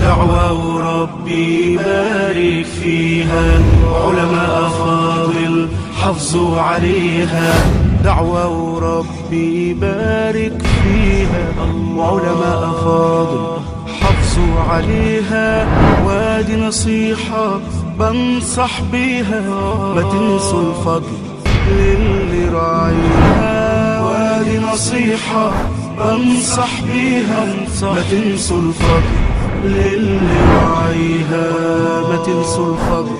دعوة ربي بارك فيها علماء فاضل حافظوا عليها دعوة ربي بارك فيها علماء فاضل حافظوا عليها وادي نصيحة بنصح بيها ما تنسوا الفضل للي راعيها وادي نصيحة بنصح بيها ما تنسوا الفضل للي راعيها ما تنسوا الفضل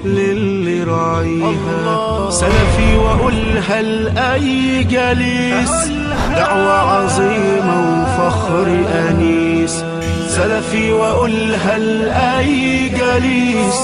للي راعيها سلفي وأقولها لأي جليس دعوة عظيمة وفخر أنيس سلفي وأقولها لأي جليس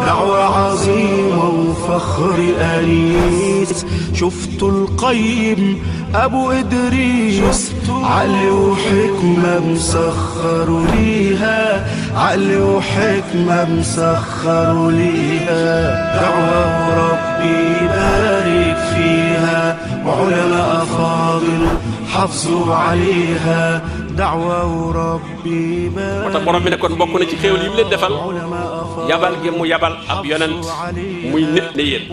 دعوة عظيمة وفخر أنيس شفتوا القيم أبو إدريس عقل وحكمة مسخروا ليها عقل وحكمة مسخروا ليها دعوة ربي بارك فيها وعلماء فاضل حافظوا عليها دعوة ربي بارك moo tax borom bi ne kon bokk na ci xéewal yi mu leen defal yabal gi mu yabal ab yonent muy nit ne yéen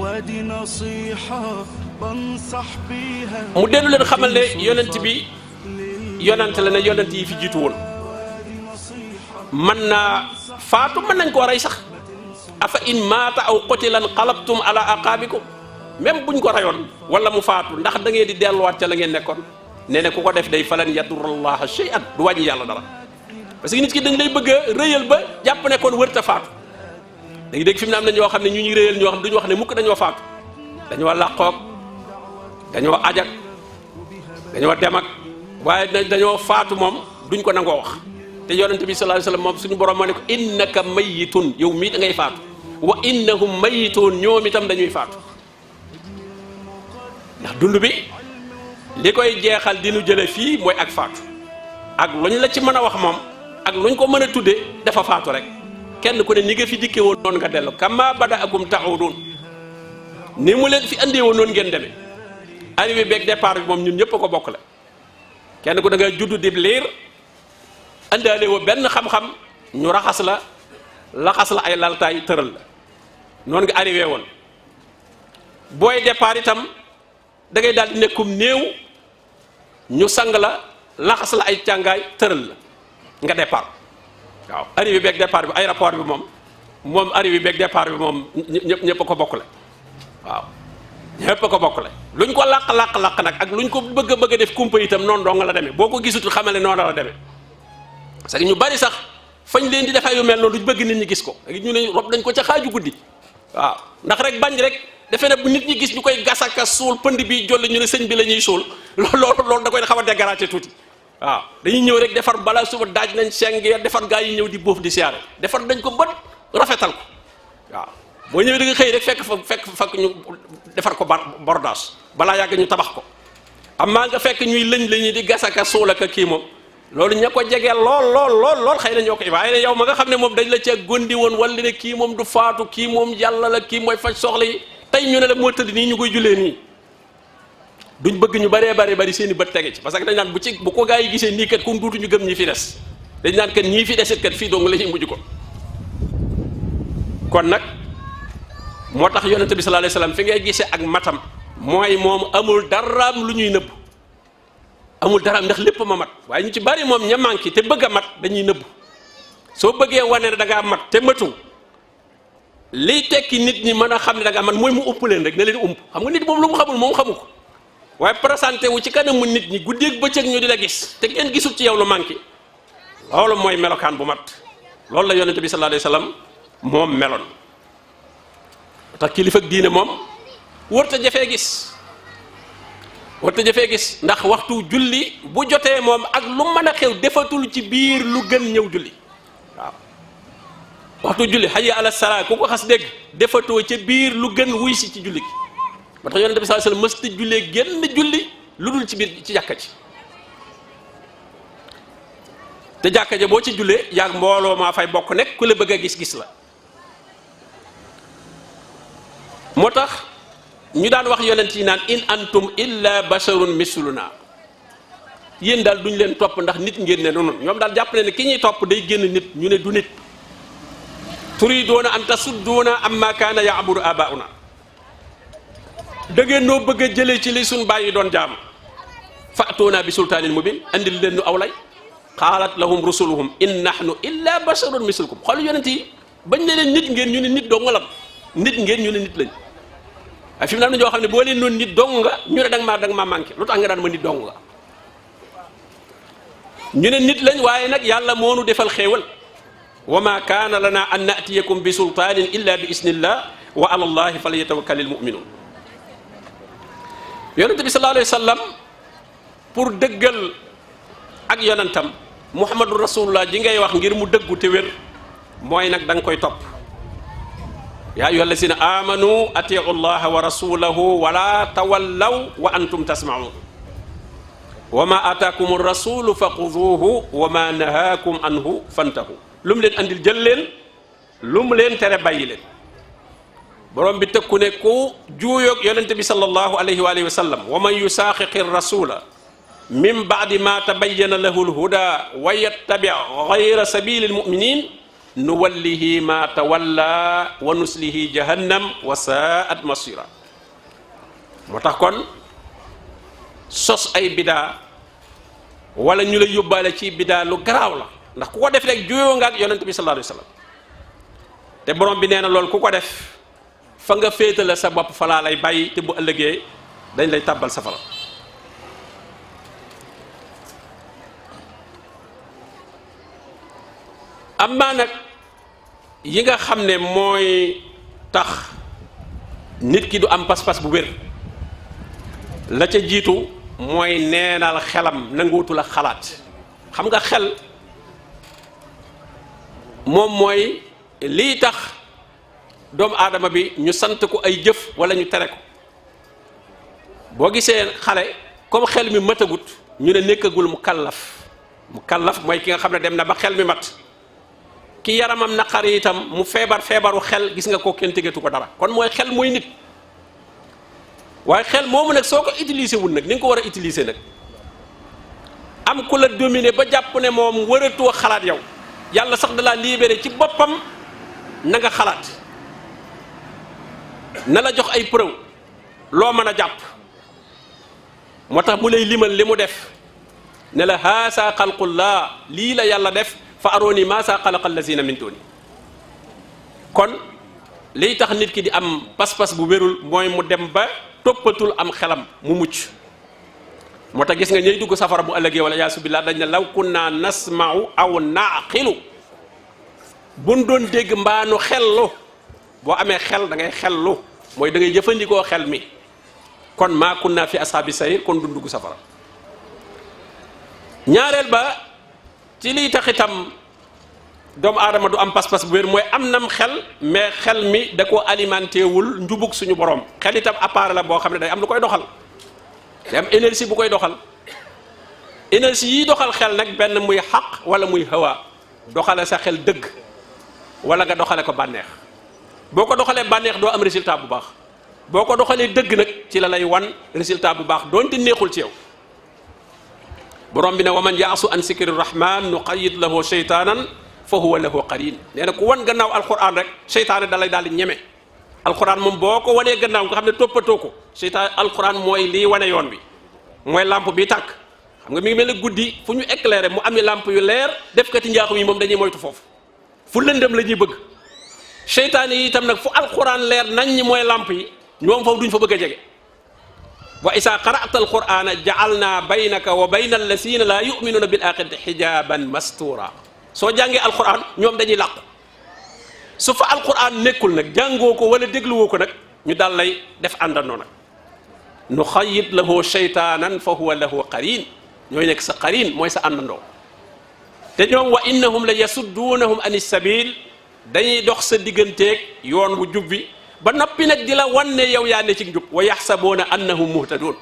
mu dellu leen xamal ne yonent bi yonent la ne yonent yi fi jiitu woon mën naa faatu mën nañ koo rey sax afa in maata aw qutilan qalabtum ala aqaabikum même buñ ko reyoon wala mu faatu ndax da ngeen di delluwaat ca la ngeen nekkoon nee na ku ko def day falan yadurrallaha shay'an du wàññi yàlla dara parce que nit ki dañ lay bëgg a rëyal ba jàpp ne kon wërta faatu da ngay dégg fi mu ne am na ñoo xam ne ñu ñuy rëyal ñoo xam duñu wax ne mukk dañoo faatu dañoo làqoog dañoo ajak dañoo dem ak waaye dañoo faatu moom duñ ko nangoo wax te yonent bi sallallahu alayhi wasallam moom suñu borom moo ne ko innaka mayyitun yow mii da ngay faatu wa innahum mayyitun ñoom itam dañuy faatu ndax dund bi li koy jeexal di nu jële fii mooy ak faatu ak luñ la ci mën a wax moom ak luñ ko mën a tudde dafa faatu rek kenn ku ne ni nga fi dikke woon noonu nga dellu kama bada'akum ta'udun ni mu leen fi andee woon noonu ngeen demee arrivé beeg départ bi moom ñun ñëpp a ko bokk la kenn ku da nga juddu di liir andaale woo benn xam-xam ñu raxas la laxas la ay laltaay tëral la noonu nga arrivé woon booy départ itam da ngay daal di nekkum néew ñu sang la laxas la ay càngaay tëral la nga départ waaw arrivé beeg départ bi aéroport bi moom arrivé beeg départ bi moom ñëpp a ko bokk la waaw ñëpp a ko bokk la luñ ko làq nag ak luñ ko bëgg a def kumpa itam noonu doo nga la demee boo ko gisutul xamale noonu la demee parce que ñu bari sax fañ leen di defee yu mel noonu duñ bëgg nit ñi gis ko ñu ne rob dañ ko ca xaaju guddi waaw ndax rek bañ rek defe ne bu nit ñi gis ñu koy gasaka suul pënd bi jolli ñu ne sëñ bi la ñuy suul loolu da koy xaw a dégraté tuuti waaw dañuy ñëw rek defar balaa suba daaj nañ seng ya defar gaa yi ñëw di boof di siyaare defar dañ ko bët rafetal ko waaw boo ñëwee da nga xëy rek fekk ñu defar ko bordage balaa yàgg ñu tabax ko amaa nga fekk ñuy lëñ di gasaka suul ak kii moom loolu ña ko jegeel lool xëy na ñoo ko waaye yow ma nga xam ne moom dañ la ca gondi woon wala ne kii moom du faatu kii moom yàlla la kii mooy faj soxla yi tey ñu ne la moo tëdd nii ñu koy jullee nii duñ bëgg ñu bari seen i bët tege ci parce que dañ naan bu ko gaa yi gisee nii kat kum duutu ñu gëm ñi fi des dañ naan kat ñii fi desit kat fii dong la ñuy mujj kon nag moo tax yonente bi sallallahu alayhi wasallam fi ngay gisee ak matam mooy moom amul daraam lu ñuy nëbb amul daraam ndax lépp ma mat waaye ñu ci bari moom ña manqué te bëgg a mat dañuy nëbb soo bëggee wane ne da ngaa mat te matu liy tekki nit ñi mën a xam ne da ngaa mat mooy mu ump leen rek ne leen ump xam nga nit moom lu mu xamul moom xamu ko waaye présenté wu ci kanamu nit ñi guddeeg bëccëg ñu di la gis te kenn gisul ci yow lu manqué loolu mooy melokaan bu mat loolu la yonente bi sallallahu alayhi wasallam moom meloon tax kilifa ak diine moom wërta jafee gis ndax waxtu julli bu jotee moom ak lu mën a xew defatul ci biir lu gën ñëw julli waaw waxtu julli hayya ala salaa ku ko xas dégg defatoo ca biir lu gën wuy si ci julli gi moo tax yonente bi sallallahu alayhi wasallam mësta jullee génn julli lu dul ci biir ci jàkka ji te jàkka ja boo ci jullee yaag mbooloo maa fay bokk nekk ku la bëgg a gis-gis la moo tax ñu daan wax yonent yi naan in antum illa basharun misluna yéen daal duñ leen topp ndax nit ngeen ne noonu ñoom daal jàpp ne ki ñuy topp day génn nit ñu ne du nit turiduuna an tasudduuna amma kaana ya'budu abaa'una da ngeen noo bëgg a jëlee ci li suñ bàyyi doon jaam fa'tuuna bi sultaanin mubin andil leen nu aw lay qaalat lahum rusuluhum in nahnu illa basharun mislukum xool yonent yi bañ ne leen nit ngeen ñu ne nit dong nga nit ngeen ñu ne nit lañ waaye fi mu ne am na ñoo xam ne boo leen noonu nit dong nga ñu ne danga maa manqué lu tax nga daan ma nit dong nga ñu ne nit lañ waaye nag yàlla moo nu defal xéewal wa ma kaana lana an natiyakum bi sultaanin illa bi isnillah wa ala allahi falyatawakkalil mu'minun yonent bi sallallahu alayhi wa sallam pour dëggal ak yonentam muhammadu rasulullah ji ngay wax ngir mu dëggu te wér mooy nag da nga koy topp yaa ayyuha allazina amanu atiu llaha wa rasulahu wala tawallaw wa antum tasmaun wa ma ataakum rasulu fa xuduuhu wa ma nahaakum anhu fantahu lu mu leen andil jël leen lu mu leen tere bàyyi leen borom bi tëkku ne ku juuyoog yonente bi sallallahu alayhi wa alihi wa sallam wa man yusaaqiqi rasula min baadi ma tabayyana lahu lhuda wa yattabi gayra sabili lmuminin nuwallihi ma tawalla wa nuslihi jahannam wa saat masira moo tax kon sos ay bidaa wala ñu la yóbbaale ci bidaa lu garaaw la ndax ku ko def rek juyoo nga ak yonent bi sallallahu alayhi wa sallam te borom bi nee na loolu ku ko def fa nga féetale sa bopp falaa lay bàyyi te bu ëllëgee dañ lay tàbbal safara amma nag yi nga xam ne mooy tax nit ki du am pas-pas bu wér la ca jiitu mooy neenal xelam nanguutu la xalaat xam nga xel moom mooy lii tax doomu aadama bi ñu sant ko ay jëf wala ñu tere ko boo gisee xale comme xel mi matagut ñu ne nekkagul mu kallaf mooy ki nga xam ne dem na ba xel mi mat ki yaramam naqari itam mu feebaru xel gis nga ko kenn tegatu ko dara kon mooy xel mooy nit waaye xel moomu nag soo ko utiliser wul nag ni nga ko war a utiliser nag am ku la dominer ba jàpp ne moom waratoo xalaat yow yàlla sax da laa libéré ci boppam na nga xalaat na la jox ay preuve loo mën a jàpp moo tax mu lay limal li mu def ne la haasa xalqullah lii la yàlla def fa arooni maasa xalaqa allazina min duni kon liy tax nit ki di am pas-pas bu wérul mooy mu dem ba toppatul am xelam mu mucc moo tax gis nga ñuy dugg safara bu ëllëgee wala yaasu billah dañ ne law kunna nasma'u aw naaqilu buñ doon dégg mbaanu xellu boo amee xel da ngay xellu mooy da ngay jëfandikoo xel mi kon maa kunna fi ashaabi sayir kon duñ dugg safara ñaareel ba ci liy tax itam doomu aadama du am pas-pas bu wér mooy am nam xel mais xel mi da koo alimenté wul njubug suñu borom xel itam appareil la boo xam ne day am lu koy doxal day am énergie bu koy doxal énergie yi doxal xel nag benn muy xaq wala muy hawa doxale sa xel dëgg wala nga doxale ko bànneex boo ko doxalee bànneex doo am résultat bu baax boo ko doxalee dëgg nag ci la lay wan résultat bu baax doonte neexul ci yow borom bi ne wa man yaasu an sikri rahman nuqayyid lahu sheytaanan fa huwa lahu qarin nee na ku wan gannaaw alquran rek seytaane da lay daal di ñeme alquran moom boo ko wanee gannaaw nga xam ne toppatoo ko seytaan alquran mooy lii wane yoon bi mooy lampe bi tàkk xam nga mi ngi mel ne guddi fu ñu éclairé mu ami lampe yu leer def kati njaaxum yi moom dañuy moytu foofu fu lëndëm la ñuy bëgg seytaane yi itam nag fu alquran leer nañ ñi mooy lampe yi ñoom foofu duñ fa bëgg a jege wa isa qara'ta alqur'ana ja'alna baynaka wa bayna allasina la yu'minuna bil akhirati hijaban mastura soo jàngee alquran ñoom dañuy làqu su fa alquran nekkul nag jàngoo ko wala dégluwoo ko nag ñu daal lay def àndandoo nag nuxayyid lahu shaytanan fa huwa lahu qarin ñooy nekk sa qarin mooy sa àndandoo te ñoom wa innahum la yasuddunahum an sabil dañuy dox sa digganteeg yoon wu jub bi ba noppi nag di la wan ne yow yaa ne ci njub wa yaxsabuuna annahum muhtadun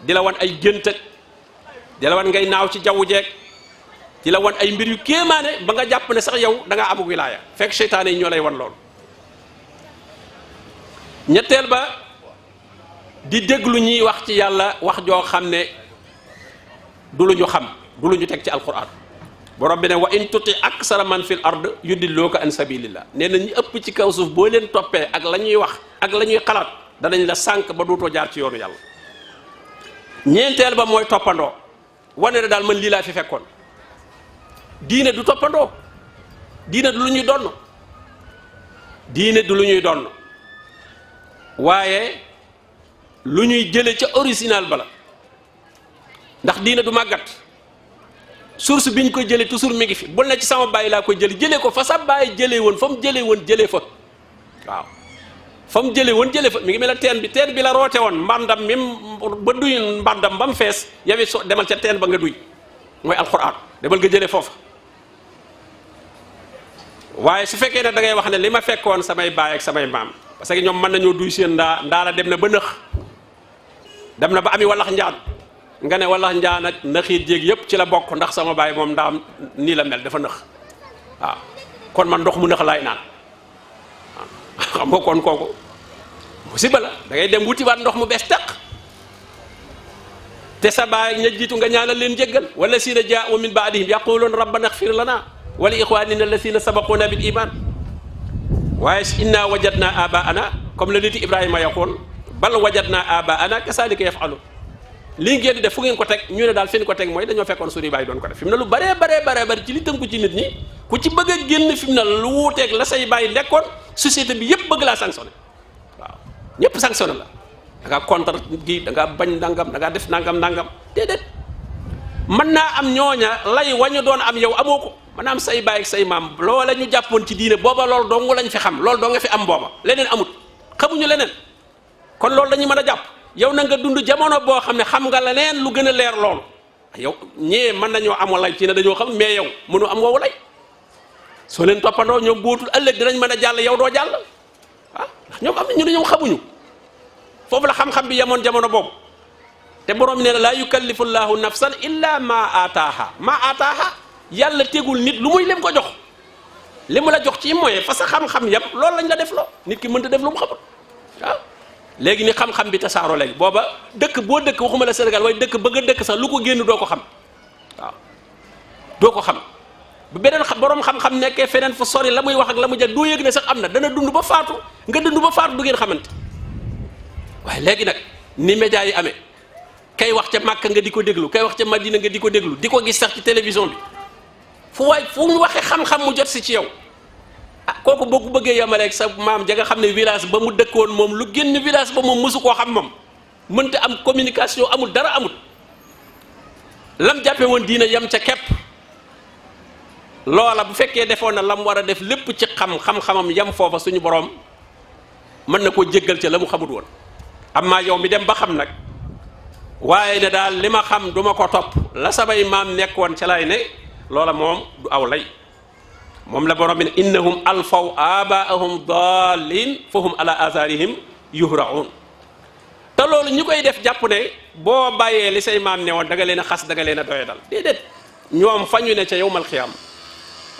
di la wan ay gént ak di la wan ngay naaw ci jaww jeeg di la wan ay mbir yu kéemaane ba nga jàpp ne sax yow da ngaa amug wilaaya fekk seytaane yi ñoo lay wan loolu ñetteel ba di déglu ñiy wax ci yàlla wax joo xam ne du lu ñu xam du lu ñu teg ci alquran borom bi ne wa in tuti aksara man fil ard yudillooka an sabilillah nee na ñi ëpp ci kaw suuf boo leen toppee ak la ñuy wax ak la ñuy xalaat danañ la sànq ba duutoo jaar ci yoonu yàlla ñeenteel ba mooy toppandoo wane ne daal man lii laa fi fekkoon diine du toppandoo diine du lu ñuy donn diine du lu ñuy donn waaye lu ñuy jële ca original bala ndax diine du màggat source bi ñu koy jëlee toujours mi ngi fi bul na ci sama bàyyi laa koy jëlee ko fa sa bàyyi jëlee woon fa mu jëlee woon jëlee fa waaw fa mu jëlee woon jëlee fa mi ngi mel ne teen bi la roote woon mbàndam mi ba duy mbàndam ba mu fees yow so demal ca teen ba nga duy mooy alxuraan demal nga jëlee foofa waaye su fekkee ne da ngay wax ne li ma fekkoon samay baay ak samay maam parce que ñoom mën nañoo duy seen ndaa la dem na ba nëx dem na ba ami wallax njaan nga ne wallax njaan ak nëxiit jéeg yëpp ci la bokk ndax sama baay moom ndaam nii la mel dafa nëx waaw kon man ndox mu nëx laay naan xam nga kon kooku musiba la da ngay dem wutiwaat ndox mu bees tàq te sa baay ak ña jiitu nga ñaanal leen jéggal wala siina jaa'u min ba'dihim yaquluuna rabbana ighfir lana wa li ikhwanina alladhina sabaquna bil iman waaye inna wajadna abaana comme la nit Ibrahima yaqoon bal wajadna abaana kasalika yafalu lii ngeen di def fu ngeen ko teg ñu ne daal fi ñu ko teg mooy dañoo fekkoon suñu baay doon ko def fi mu ne lu baree bari ci li tënku ci nit ñi ku ci bëgg a génn fi mu ne lu wuuteeg la say baay nekkoon société bi yëpp bëgg laa sanctionné waaw ñëpp sanctionné la da ngaa contre gi da ngaa bañ nangam da ngaa def nangam déedéet mën naa am ñooña lay wañu doon am yow amoo ko mën naa am say baay ak say maam loola ñu jàppoon ci diine booba loolu dong lañ fi xam loolu doo nga fi am booba leneen amut xamuñu leneen kon loolu dañuy mën a jàpp yow na nga dund jamono boo xam ne xam nga leneen lu gën a leer loolu yow ñee mën nañoo am lay ci ne dañoo xam mais yow mënu am woowu lay soo leen toppandoo ñoom bootul ëllëg dinañ mën a jàll yow doo jàll ah ndax ñoom am na ñu ne ñoom xamuñu foofu la xam-xam bi yemoon jamono boobu te borom bi nee na laa yukallifu llahu nafsan illa ma ataaha yàlla tegul nit lu muy lim ko jox li mu la jox ci moyen fa sa xam-xam yam loolu lañ la def loo nit ki mënta def lu mu xamul waaw léegi ni xam-xam bi tasaaroo léegi booba dëkk boo dëkk waxuma la Sénégal waaye dëkk bëgg a dëkk sax lu ko génn doo ko xam waaw doo ko xam bu beneen borom xam-xam nekkee feneen fu sori la muy wax ak la muy jël doo yëg ne sax am na dana dund ba faatu nga dund ba faatu du ngeen xamante waaye léegi nag ni média yi amee kay wax ca Màkka nga di ko déglu kay wax ca Madina nga di ko déglu di ko gis sax ci télévision bi fu mu waxee xam-xam mu jot si ci yow ah kooku boo ko bëggee yamaleeg sa maam ja nga xam ne village ba mu dëkkoon moom lu génn village ba moom mësu koo xam moom mënta am communication amul dara amul lam jàppe woon diina yam ca kepp loola bu fekkee defoon na lam war a def lépp ci xam-xamam yam foofa suñu borom mën na koo jéggal ca la mu xamut woon amma yow mi dem ba xam nag waaye ne daal li ma xam du ma ko topp la samay maam nekkoon ca lay ne loola moom du aw lay moom la borom bi ne innahum alfaw abaahum dallin fahum ala atharihim yuhraun te loolu ñi koy def jàpp ne boo bàyyee li say maam ne woon da nga leen a xas da nga leen a doyadal déedéet ñoom fa ñu ne ca yawmal xiyaam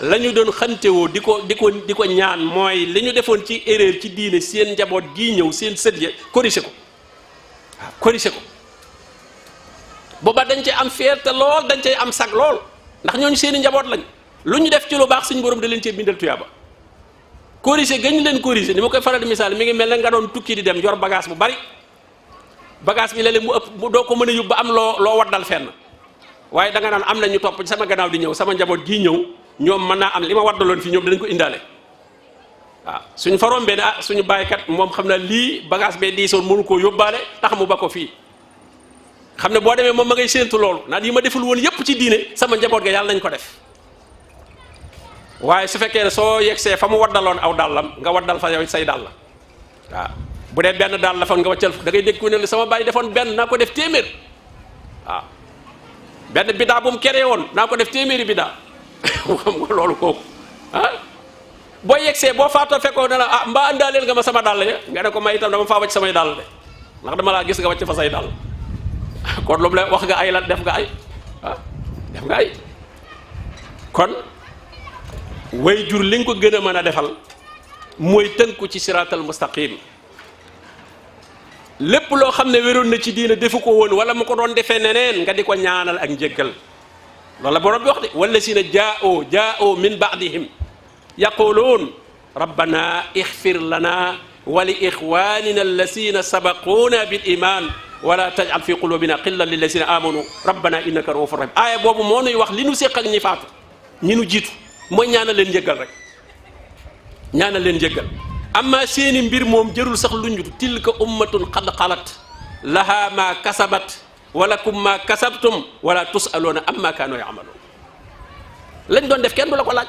la ñu doon xantewoo di ko ñaan mooy li ñu defoon ci erreur ci diine seen njaboot gii ñëw seen sët ya corrigé ko waaw corrigé ko booba dañ cay am fierté lool dañ cay am sag lool ndax ñooñu seen i njaboot lañ lu ñu def ci lu baax suñu borom da leen cee bindal tuyaaba corrigé gañ leen corrigé ni ma koy faral di misaal mi ngi mel ne nga doon tukki di dem yor bagage bu bari bagage bi léeg-léeg mu ëpp doo ko mën a yóbbu ba am loo waddal fenn waaye da nga naan am na ñu topp ci sama gannaaw di ñëw sama njaboot gii ñëw ñoom mën naa am li ma waddaloon fii ñoom danañ ko indaale waaw suñ fa rombee ne ah suñu bàyyikat moom xam na lii bagage bee diisoon mënu koo yóbbaale tax mu ba ko fii xam ne boo demee moom ma ngay séentu loolu naan yi ma deful woon yépp ci diine sama njaboot ga yàlla nañ ko def waaye su fekkee ne soo yegsee fa mu waddaloon aw dàllam nga waddal fa yow say dàll waaw bu dee benn dàll la fa nga waccal da ngay dégg ku ne sama bàyyi defoon benn naa ko def téeméer waaw benn bidaa bu mu keree woon naa ko def téeméeri bidaa xam nga loolu kooku ah boo yegsee boo faatoo fekkoo ne la ah mbaa andaaleel nga ma sama dàll ya nga ne ko may itam dama faa wacc samay dàll de ndax dama laa gis nga wacc fa say dàll kon lu mu la wax nga ay la def nga ay ah def nga ay kon way jur li nga ko gën a mën a defal mooy tënku ci siraatal mustaqim lépp loo xam ne wéroon na ci diina defu ko woon wala mu ko doon defee neneen nga di ko ñaanal ak njéggal loolu la borom bi wax de wallazina jaa'u min ba'dihim yaquluun rabbana ixfir lana wa li ixwanina allazina sabaquuna bil iman wala tajal fi qulubina xillan lillazina amanu rabbana innaka raufur rahim aaya boobu moo nuy wax li nu séq ak ñi faatu ñi nu jiitu mooy ñaanal leen njéggal rek ñaanal leen njéggal amma seeni mbir moom jërul sax lu ñu tilka ummatun qad xalat laha ma kasabat walakum ma kasabtum wala tusaluuna amma kaanu yaamaluun lañ doon def kenn du la ko laaj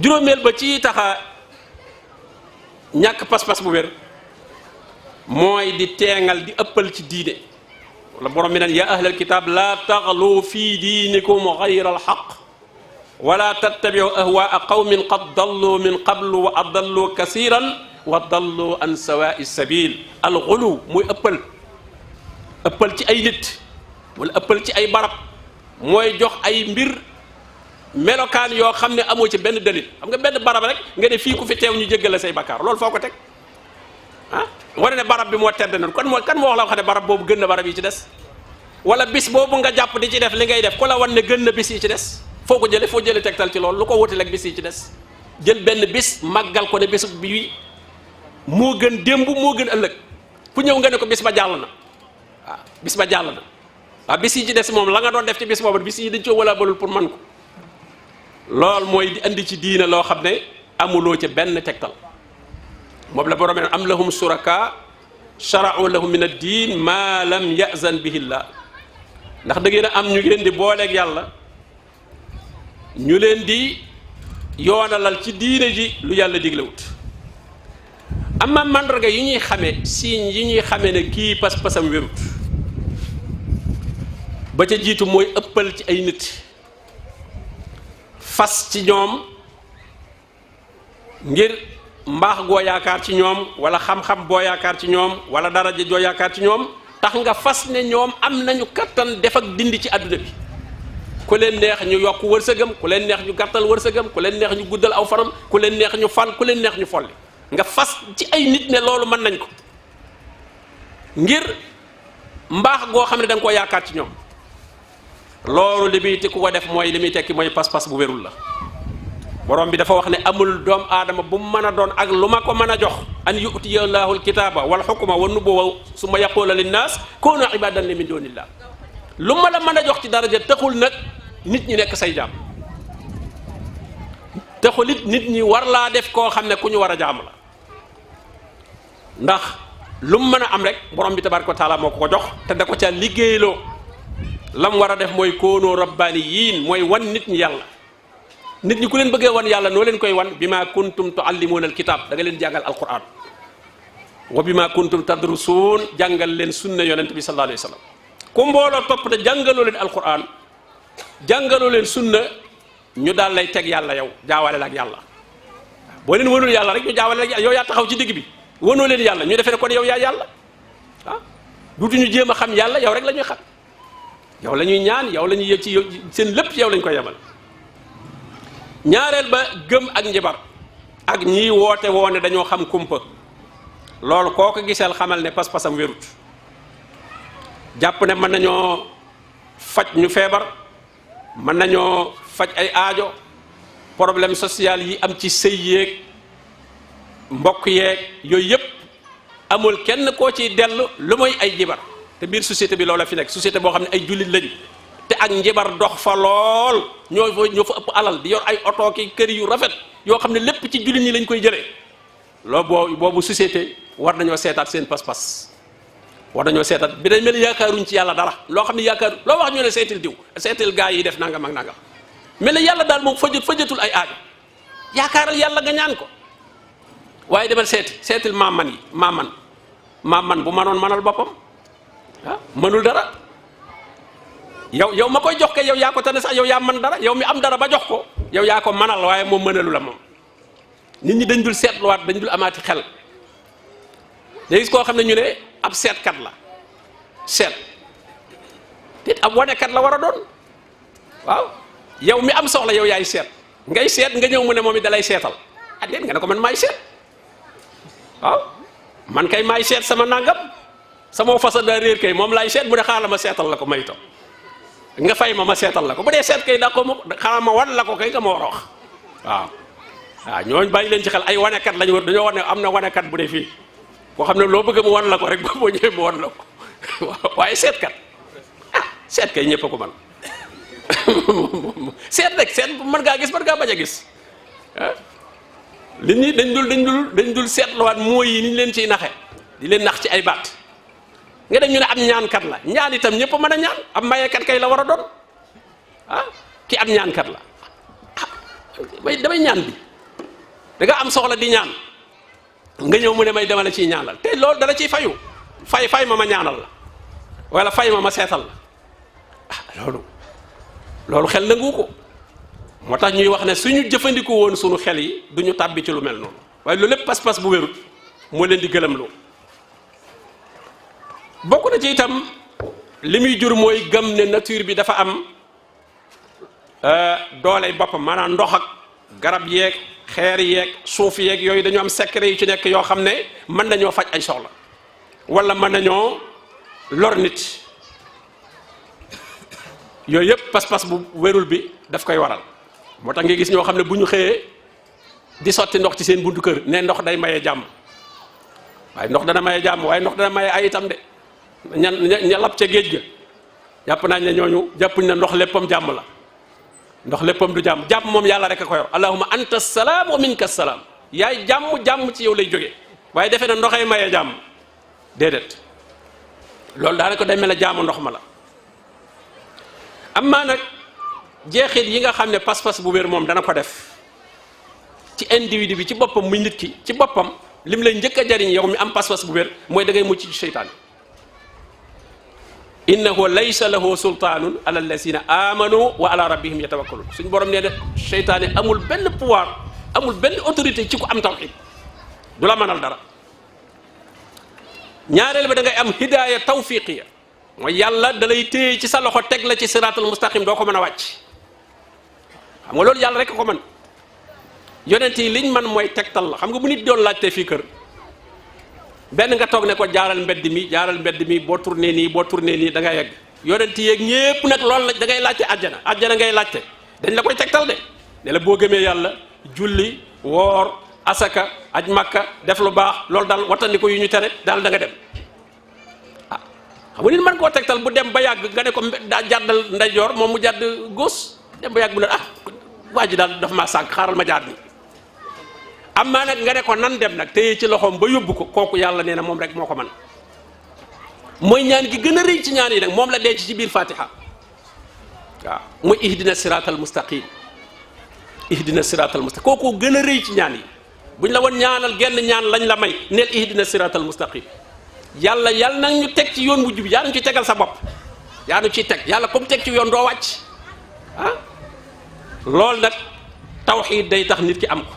juróomeel ba ci taxa ñàkk pas-pas bu wér mooy di teengal di ëppal ci diine wala borom bi naan yaa ahlal kitaab laa taxlu fi diinikum gayra alxaq wala tattabiu ahwaa qawmin qad dallu min qablu wa adallu kasiran wa dallu an sawaai sabil alxulu muy ëppal ci ay nit wala ëppal ci ay barab mooy jox ay mbir melokaan yoo xam ne amoo ci benn dalil xam nga benn barab rek nga ne fii ku fi teew ñu jéggale say bakkaar loolu foo ko teg ah wane ne barab bi moo tedd na kan moo wax la wax ne barab boobu gën na barab yi ci des wala bis boobu nga jàpp di ci def li ngay def ku la wan ne gën na bis yi ci des foo ko jële foo jële tegtal ci loolu lu ko wutal ak bis yi ci des jël benn bis màggal ko ne bis bi moo gën démb moo gën ëllëg fu ñëw nga ne ko bis ba jàll na waaw bis ba jàll na waaw bis yi ci des moom la nga doon def ci bis boobu bis yi dañ coo wala balul pour man ko loolu mooy di andi ci diina loo xam ne amuloo ca benn tegtal moom la borom am lahum suraka shara'u lahum min ad-diin ma lam ya'zan bihi llah ndax da ngeen a am ñu ngeen di booleeg yàlla ñu leen di yoonalal ci diine ji lu yàlla diglewut amma mandarga yi ñuy xamee signes yi ñuy xamee ne kii pas-pasam wérut ba ca jiitu mooy ëppal ci ay nit fas ci ñoom ngir mbaax goo yaakaar ci ñoom wala xam-xam boo yaakaar ci ñoom wala daraja joo yaakaar ci ñoom tax nga fas ne ñoom am nañu kattan def ak dindi ci àdduna bi ku leen neex ñu yokk wërsëgam ku leen neex ñu gàttal wërsëgam ku leen neex ñu guddal aw fanam ku leen neex ñu fal ku leen neex ñu folli nga fas ci ay nit ne loolu mën nañ ko ngir mbaax goo xam ne da nga koo yaakaar ci ñoom loolu li muy ku ko def mooy li muy tekki mooy pas-pas bu wérul la borom bi dafa wax ne amul doom aadama bu mu mën a doon ak lu ma ko mën a jox an yu'tiya llaahu alkitaaba wal xukma wan nubuwwa summa yaqula linnaas kuunu ibadan li min dunillah lu ma la mën a jox ci daraja taxul nag nit ñi nekk say jaam taxul it nit ñi war laa def koo xam ne ku ñu war a jaam la ndax lu mu mën a am rek borom bi tabaaraka wa taala moo ko jox te da ko ca liggéeyloo lam war a def mooy koonoo rabbaaniyiin mooy wan nit ñi yàlla nit ñi ku leen bëggee wan yàlla noo leen koy wan bi ma kuntum tuallimuuna alkitab da nga leen jàngal alquran wa bi ma kuntum tadrusuun jàngal leen sunna yonent bi sallallahu alayhi wa sallam ku mbooloo topp te jàngaloo leen alquran jàngaloo leen sunna ñu daal lay teg yàlla yow jaawale la ak yàlla boo leen wanul yàlla rek ñu jaawale la ak yow yaa taxaw ci digg bi wanoo leen yàlla ñu defee ne kon yow yaa yàlla ah duutuñu jéem a xam yàlla yow rek la ñuy xam yow la ñuy ñaan yow la ñuy yëg ci seen lépp yow lañ koy yemal ñaareel ba gëm ak njabar ak ñiy woote woone dañoo xam kumpa loolu koo ko giseel xamal ne pas-pasam wérut jàpp ne mën nañoo faj ñu feebar mën nañoo faj ay aajo problème social yi am ci sëy yeeg mbokk yeeg yooyu yëpp amul kenn koo ciy dellu lu mooy ay jibar te biir société bi loola fi nekk société boo xam ne ay jullit lañ te ak njibar dox fa lool ñoo fa ëpp alal di yor ay oto ki kër yu rafet yoo xam ne lépp ci jullit ñi lañ koy jëlee loolu boobu société war nañoo seetaat seen pas-pas war nañoo seetaat bi dañ mel yaakaaruñ ci yàlla dara loo xam ne yaakaaru loo wax ñu ne seetil diw seetil gaa yi def nangam ak nangam mel ne yàlla daal moom fajatul ay aajo yaakaaral yàlla nga ñaan ko waaye demal seetil maaman yi maaman bu manoon manal boppam ah mënul dara yow ma koy jox ke yow yaa ko tane sax yow yaa man dara yow mi am dara ba jox ko yow yaa ko manal waaye moom mënalu la moom nit ñi dañ dul seetluwaat dañ dul amaati xel da gis koo xam ne ñu ne ab seetkat la seet te ab wanekat la war a doon waaw yow mi am soxla yow yaay seet ngay seet nga ñëw mu ne moom it dalay seetal ah déet nga ne ko man maay seet waaw man kay maay seet sama nangam sama fasa daa réer kay moom laay seet bu dee xaaral ma seetal la ko may itam nga fay ma seetal la ko bu dee seet kay daa ko xaaral ma wan la ko kay nga ma war a wax waaw waaw ñooñu bàyyi leen ci xel ay wanekat lañu war dañoo war ne am na wanekat bu dee fii koo xam ne loo bëgg mu wan la ko rek boo ñëwee mu wan la ko waaye seetkat ah seet kay ñëpp a ko man seet rek seet mën ngaa gis mën ngaa bañ a gis ah li ñi dañ dul seetluwaat mooy yi ni ñu leen ciy naxe di leen nax ci ay baat nga dem ñu ne am ñaankat la ñaan itam ñëpp mën a ñaan am mayekat kay la war a doon ah ki am ñaankat la ah damay ñaan bi da nga am soxla di ñaan nga ñëw mu ne may dama la ciy ñaanal te loolu dala ciy fayu fay ma ñaanal la wala fay ma seetal la ah loolu xel nangu ko moo tax ñuy wax ne suñu jëfandikoo woon suñu xel yi duñu tàbbi ci lu mel noonu waaye loolu lépp pas-pas bu wérut moo leen di gëlëm loo bokk na ci itam li muy jur mooy gëm ne nature bi dafa am dooley boppam maanaam ndox ak garab yeeg xeer yeeg suuf yeeg yooyu dañu am secret yu ci nekk yoo xam ne mën nañoo faj ay soxla wala mën nañoo lor nit yooyu yëpp pas-pas bu wérul bi daf koy waral moo tax nga gis ñoo xam ne bu ñu xëyee di sotti ndox ci seen buntu kër ne ndox day maye jàmm waaye ndox dana maye jàmm waaye ndox dana maye ay itam de ña lab ca géej ga jàpp nañ ne ñooñu jàppuñ ne ndox léppam jàmm la ndox léppam du jàmm jàmm moom yàlla rek a ko yor allahumma anta salaam wa minka salaam yaay jàmm ci yow lay jógee waaye defee na ndoxay maye jàmm déedéet loolu daanaka day mel ne jaamu ndox ma la amma nag jeexit yi nga xam ne pas-pas bu wér moom dana ko def ci individu bi ci boppam muy nit ki ci boppam lim lay njëkk a jariñ yow mi am pas-pas bu wér mooy da ngay mucc ci seytaan innahu laysa lahu sultaanun ala allazina amanu wa ala rabbihim yatawakkalun suñ borom nee na seytaane amul benn pouvoir amul benn autorité ci ku am tawxid du la mënal dara ñaareel ba da ngay am hidaaya tawfiqiya mooy yàlla da lay téye ci sa loxo teg la ci siraatal mustaqim doo ko mën a wàcc xam nga loolu yàlla rek ko mën yonent yi liñ man mooy tegtal la xam nga bu nit doon laajte fii kër benn nga toog ne ko jaaral mbedd mi boo tourné nii da ngay yegg yonent yeeg ñépp nag loolu la da ngay laajte àjjana ngay laajte dañ la koy tegtal de ne la boo gëmee yàlla julli woor asaka aj makka def lu baax loolu daal watandi ko yu ñu tere daal da nga dem ah xam nga nit mën koo tegtal bu dem ba yàgg nga ne ko daa jàddal ndeyjoor moom mu jàdd gauche dem ba yàgg bu ne waa ji daal dafa maa sànq xaaral ma jaar ni am maa nag nga ne ko nan dem nag téye ci loxoom ba yóbbu ko kooku yàlla nee na moom rek moo ko man mooy ñaan gi gën a rëy ci ñaan yi nag moom la denc ci biir fatiha waaw muy ihdina siratal mustaqim kooku gën a rëy ci ñaan yi buñ la woon ñaanal genn ñaan lañ la may neel ihdina siratal mustaqim yàlla nag ñu teg ci yoon wujj bi yaa nu ci tegal sa bopp yaa nu ciy teg yàlla comme teg ci yoon doo wàcc ah loolu nag tawxiid day tax nit ki am ko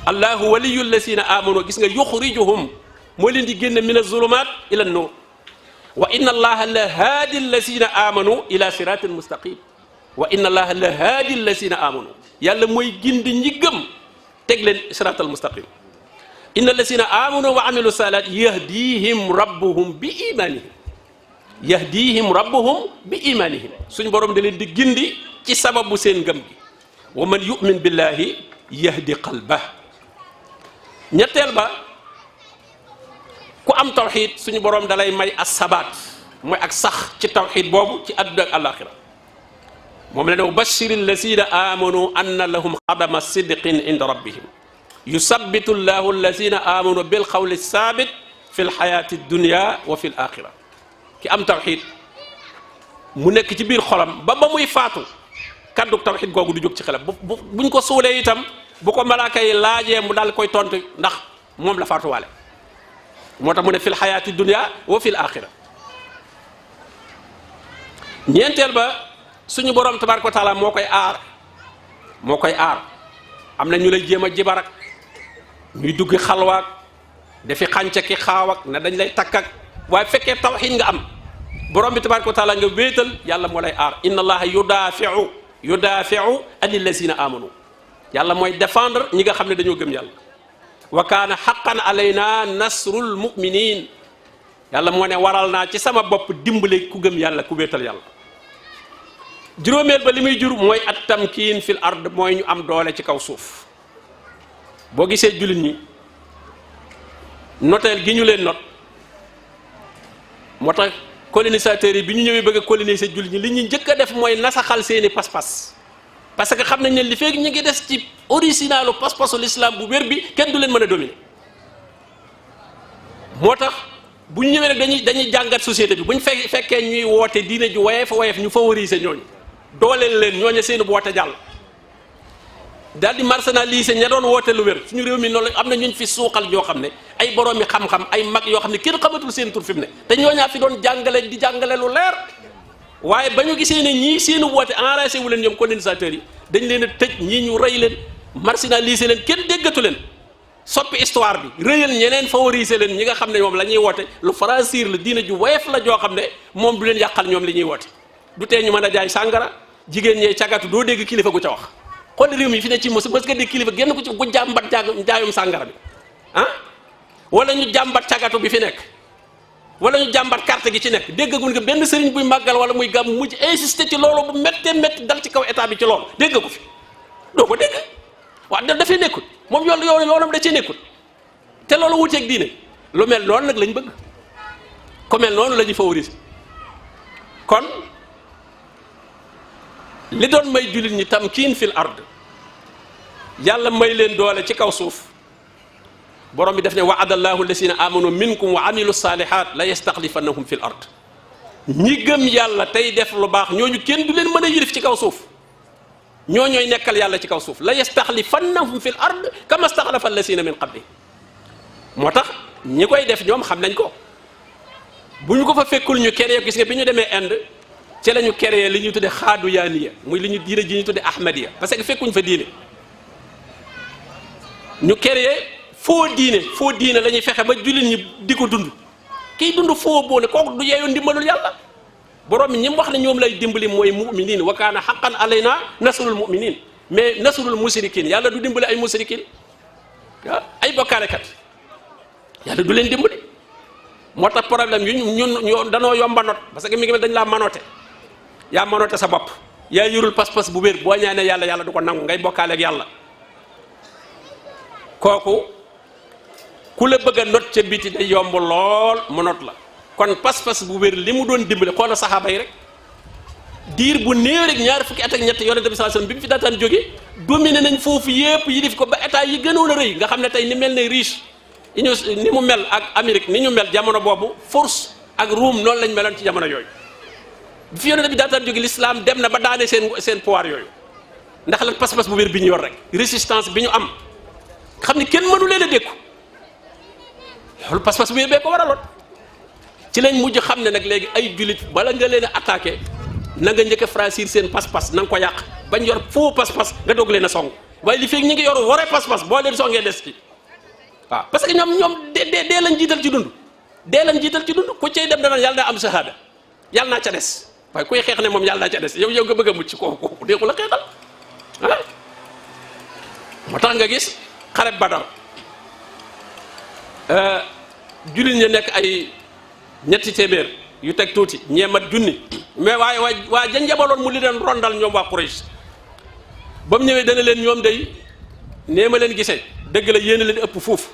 allahu waliyul lazina amanu gis nga yuxrijuhum moo leen di génne min azulumat ila nuur wa inna allaha la haadi lazina amanu ila siratin mustaqim wa inna allaha la haadi lazina amanu yàlla mooy gindi ñi gëm teg leen siratal mustaqim inna lazina amanu wa amilu salat yahdihim rabbuhum bi imanihim suñ borom da leen di gindi ci sababu seen ngëm gi wa man yu'min billahi yahdi qalbah ñetteel ba ku am tawxid suñu borom dalay may as-sabaat mooy ak sax ci tawxid boobu ci àdduna ak àllaaxira moom la ne bashiri allazina amanu anna lahum qadama sidqin inda rabbihim yusabbitu llahu allazina amanu bil qawli sabit fi lxayaati dunya wa fi l axira ki am tawxid mu nekk ci biir xolam ba muy faatu kaddu tawxid googu du jóg ci xelam buñ ko suulee itam bu ko malaaka yi laajee mu daal koy tontu ndax moom la faatuwaale moo tax mu ne fil xayaati dunya wa fil axira ñeenteel ba suñu borom tabaraka wa taala moo koy aar am na ñu lay jéem a jibarak ñuy duggi xalwaak dafi xànca ki xaawak na dañ lay takkak waaye fekkee tawxiid nga am borom bi tabaraka wa taala nga wéetal yàlla moo lay aar inna allaha yudaafiu anil lazina amanu yàlla mooy défendre ñi nga xam ne dañoo gëm yàlla wa kaana haqqan alayna nasrul mu'minin yàlla moo ne waral naa ci sama bopp dimbale ku gëm yàlla ku wéetal yàlla juróomeel ba li muy jur mooy at tamkiin fil ard mooy ñu am doole ci kaw suuf boo gisee jullit ñi noteel gi ñu leen not moo tax colonisateurs yi bi ñu ñëwee bëgg a coloniser jullit ñi li ñu njëkk a def mooy nasaxal seeni pas-pas parce que xam nañ ne li fekk ñu ngi des ci originalu pas-pasu l'islam bu wér bi kenn du leen mën a dominer moo tax bu ñu ñëwee rek dañuy jàngat société bi bu ñu fekkee ñuy woote diine ju woyeef ñu favoriser ñooñu dooleel leen ñooñu seeni bu woote jàll daal di marginaliser ña doon woote lu wér suñu réew mi noonu am na ñuñ fi suuxal ñoo xam ne ay boroomi xam-xam ay mag yoo xam ne kenn xamatul seen tur fi mu ne te ñooñaa fi doon jàngale di jàngale lu leer waaye ba ñu gisee ne ñii seeni woote enragé wu leen ñoom colonisateurs yi dañ leen a tëj ñii ñu rey leen marginaliser leen kenn déggatu leen soppi histoire bi rëyal ñeneen favoriser leen ñi nga xam ne moom la ñuy woote lu franchir la diina ju woyof la joo xam ne moom du leen yàqal ñoom li ñuy woote du tee ñu mën a jaay sàngara jigéen ñee cagatu doo dégg kilifa gu ca wax xool réew mi fi ne ci mos nga dégg kilifa génn ko ci gu jàmbat jaayum sàngara bi ah wala ñu jàmbat cagatu bi fi nekk wala ñu jàmbat carte gi ci nekk déggaguñ nga benn sëriñ buy màggal wala muy gàmm mujj insister ci loolu bu méttee métti dal ci kaw état bi ci loolu dégg ko fi doo ko dégg waaw dafay nekkul moom yoonam da cee nekkul te loolu wuteeg diine lu mel noonu nag lañ bëgg ko mel noonu la ñuy favoriser kon li doon may jullit ñi tamkiin fil ard yàlla may leen doole ci kaw suuf borom bi def ne wa'adallahu alladhina amanu minkum wa amilu salihat la yastaxlifannahum fil ard ñi gëm yàlla tey def lu baax ñooñu kenn du leen mën a yilif ci kaw suuf ñooñooy nekkal yàlla ci kaw suuf la yastaxlifannahum fil ard kama staxlafa alladhina min qabli moo tax ñi koy def ñoom xam nañ ko bu ñu ko fa fekkul ñu créé gis nga bi ñu demee Inde ci la ñu créé li ñuy tudde xaadu yaaniya muy li ñu diine ji ñu tudde ahmadiya parce que fekkuñ fa diine ñu créé foo diine la ñuy fexe ba jullit ñi di ko dund kiy dund foo boo ne kooku du yeeyoo ndimbalul yàlla borom mi ñi mu wax ne ñoom lay dimbali mooy muminin wa kaana haqqan alayna nasrul muminin mais nasrul musrikin yàlla du dimbali ay musrikin ay bokkaalekat yàlla du leen dimbali moo tax problème yu ñun danoo yomba not parce que mi ngi mel dañ laa manote yaa manote sa bopp yaa yorul pas-pas bu wér boo ñaanee yàlla du ko nangu ngay bokkaale ak yàlla kooku ku la bëgg a not ca biti day yomb lool mu not la kon pas-pas bu wér li mu doon dimbale xoola saxaaba yi rek diir bu néew rek ñaari fukki at ak ñett yonent bi sallallahu alayhi wasallam bi mu fi daataan jóge dominé nañ foofu yépp yi def ko ba état yi gënoon a rëy nga xam ne tey ni mel ne riche ni mu mel ak Amérique ni ñu mel jamono boobu force ak Rome noonu lañ meloon ci jamono yooyu bi fi yonent bi daataan jóge l'islam dem na ba daane seen pouvoir yooyu ndax lan pas-pas bu wér bi ñu yor rek résistance bi ñu am xam ne kenn mënu leen a dékku loolu pas-pas bu wér bee ko waraloon ci lañ mujj xam ne nag léegi ay jullit bala nga leen a attaqué na nga njëkk a franchir seen pas-pas na nga ko yàq bañ yor faux pas-pas nga doog leen a song waaye li fekk ñi ngi yor waree pas-pas boo leen songee des ci waaw parce que ñoom dee lañ jiital ci dund ku cay dem dana yàlla naa am shahada yàlla naa ca des waaye kuy xeex ne moom yàlla naa ca des yow nga bëgg a mucc kooku déexu la xeexal ah moo tax nga gis xare Badar jullit ña nekk ay ñetti téeméer yu teg tuuti ñeemat junni mais waaye waa janjabaloon mu li leen rondal ñoom waa Quraysh ba mu ñëwee dana leen ñoom day nee ma leen gisee dëgg la yéen a leen ëpp foofu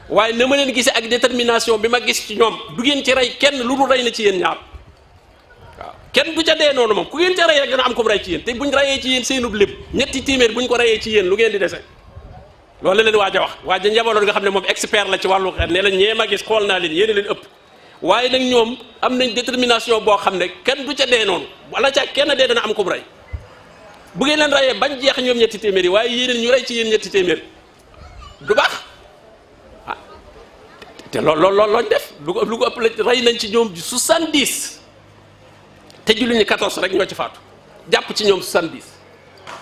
waaye ne ma leen gisee ak détermination bi ma gis ci ñoom du ngeen ci rey kenn lu dul rey na ci yéen ñaar waaw kenn du ca dee noonu moom ku ngeen ca rey rek dana am ko rey ci yéen te buñ reyee ci yéen seenub lépp ñetti téeméer buñ ko reyee ci yéen lu ngeen di dese loolu la leen waaj a wax waaj a njabaloon nga xam ne moom expert la ci wàllu xeet ne la ñee ma gis xool naa leen yéen a leen ëpp waaye nag ñoom am nañ détermination boo xam ne kenn du ca dee noonu wala ca kenn dee dana am ko rey bu ngeen leen reyee bañ jeex ñoom ñetti téeméer yi waaye yéen ñu rey ci yéen ñetti téeméer du baax ah te loolu lañ def lu ko ëpp la rey nañ ci ñoom 70 te julli ñi 14 rek ñoo ci faatu jàpp ci ñoom 70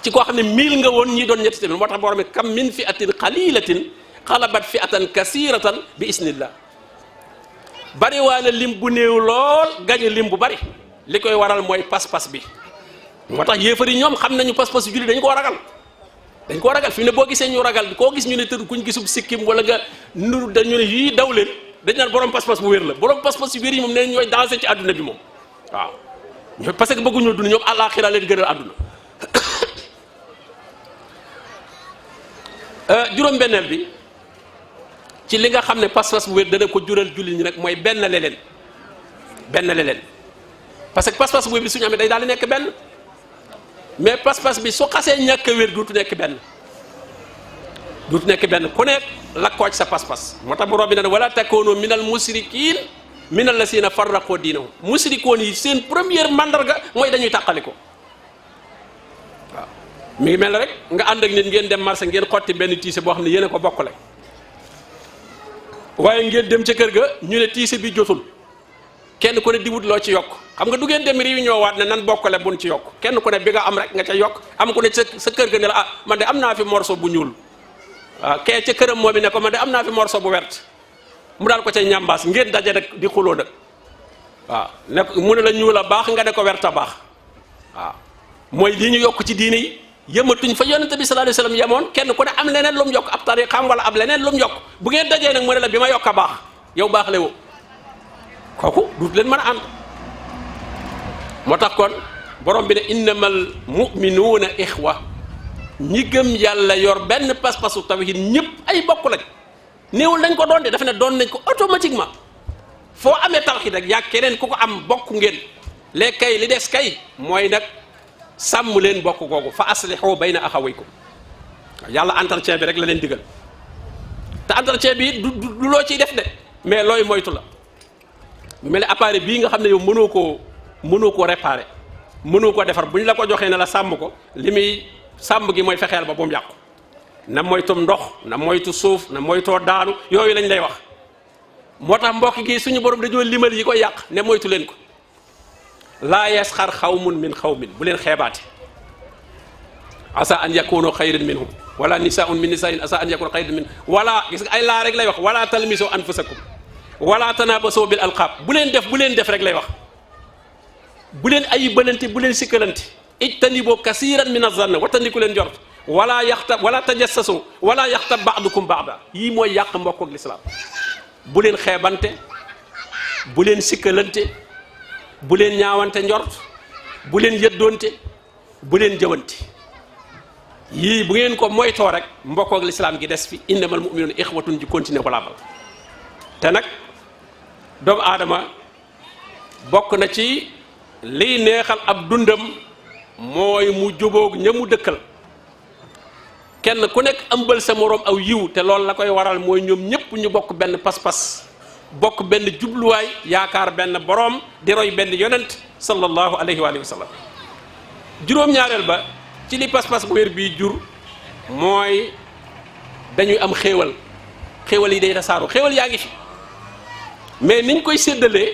ci koo xam ne 1000 nga woon ñii doon ñetti téeméer moo tax borom kam min fi atin qalilatin xalabat fi atan kasiratan bi isnillah bari waane lim bu néew lool gañe lim bu bari li koy waral mooy pas-pas bi moo tax yéefar yi ñoom xam nañu pas-pas julli dañu koo ragal dañ koo ragal fi mu ne boo gisee ñu ragal koo gis ñu ne tëdd kuñ gisub sikkim wala nga nuru dañu ne yii daw leen dañ naan borom pas-pas bu wér la borom pas-pas yu wér yi moom nee ñooy dansé ci àdduna bi moom waaw ñooy parce que bëgguñoo dund ñoom àllaaxira leen gënal àdduna juróom-benneel bi ci li nga xam ne pas-pas bu wér dana ko jural jullit ñi rek mooy benn leen parce que pas-pas bu wér bi suñu amee day daal di nekk benn mais pas-pas bi su xasee ñàkk a wér duutu nekk benn ku nekk lakkoo ci sa pas-pas moo tax borom bi ne wala takoonu minal musrikiin minal lasiina farraqoo diinahum musrikoon yi seen première mandarga mooy dañuy tàqali ko waaw mi ngi mel ne rek nga ànd ak nit ngeen dem marché ngeen xotti benn tiise boo xam ne yéen a ko bokkale waaye ngeen dem ca kër ga ñu ne tiise bi jotul kenn ku ne di wut loo ci yokk xam nga du ngeen dem réunion waat ne nan bokkale buñ ci yokk kenn ku ne bi nga am rek nga ca yokk am ku ne sa kër ga ne la ah man de am naa fi morceau bu ñuul waaw kee ca këram moom i ne ko man de am naa fi morceau bu wert mu daal ko ca ñambaas ngeen daje rek di xuloo nag waaw ne mu ne la ñuul a baax nga ne ko wert a baax waaw mooy lii ñu yokk ci diine yi yëmatuñ fa yonente bi sallallahu alayhi wasallam yemoon kenn ku ne am leneen lu mu yokk ab tariqam wala ab leneen lu mu yokk bu ngeen dajee nag mu ne la bi ma yokk a baax yow baax le woo kooku duut leen mën a ànd moo tax kon borom bi ne innamal mu'minuuna ixwa ñi gëm yàlla yor benn pas-pasu tawhid ñëpp ay bokk lañ néewul dañ ko doon de dafa ne doon nañ ko automatiquement foo amee tawhid rek yaa keneen ku ko am bokk ngeen léegi kay li des kay mooy nag sàmm leen bokk googu fa aslihu bayna axawaykum yàlla entretien bi rek la leen digal te entretien bi du loo ciy def de mais looy moytu la mu mel ne appareil bii nga xam ne yow mënoo koo réparer mënoo koo defar bu ñu la ko joxee ne la sàmm ko li muy sàmm gi mooy fexeel ba bu mu yàqu na moytum ndox na moytu suuf na moytoo daanu yooyu lañ lay wax moo tax mbokk gi suñu borom dañoo limal yi koy yàq ne moytu leen ko laa yasxar xawmun min xawmin bu leen xeebaate asa an yakunu xayran minhum wala nisaun min nisain asa an yakunu xayran minhum wala gis nga ay laa rek lay wax wala talmiso anfusakum wala tanabaso bil alqab bu leen def rek lay wax bu leen ay bëlante bu leen sikkalante ijtanibu kasiran min azann wattandiku leen jort wala tajassasu wala yaxtab ba'dukum ba'da yii mooy yàq mbokk ak lislaam bu leen xeebante bu leen sikkalante bu leen ñaawante njort bu leen yëddoonte bu leen jëwante yii bu ngeen ko moytoo rek mbokk ak lislaam gi des fi innamal mu'minuuna ixwatun ji continuer ko laabal te nag doomu aadama bokk na ci liy neexal ab dundam mooy mu jubóog ña mu dëkkal kenn ku nekk ëmbal sa moroom aw yiw te loolu la koy waral mooy ñoom ñépp ñu bokk benn pas-pas bokk benn jubluwaay yaakaar benn boroom di roy benn yonent sallallahu alayhi wa sallam juróom-ñaareel ba ci li pas-pas bu wér bii jur mooy dañuy am xéewal yi day tasaaru xéewal yaa ngi fi mais niñ koy séddalee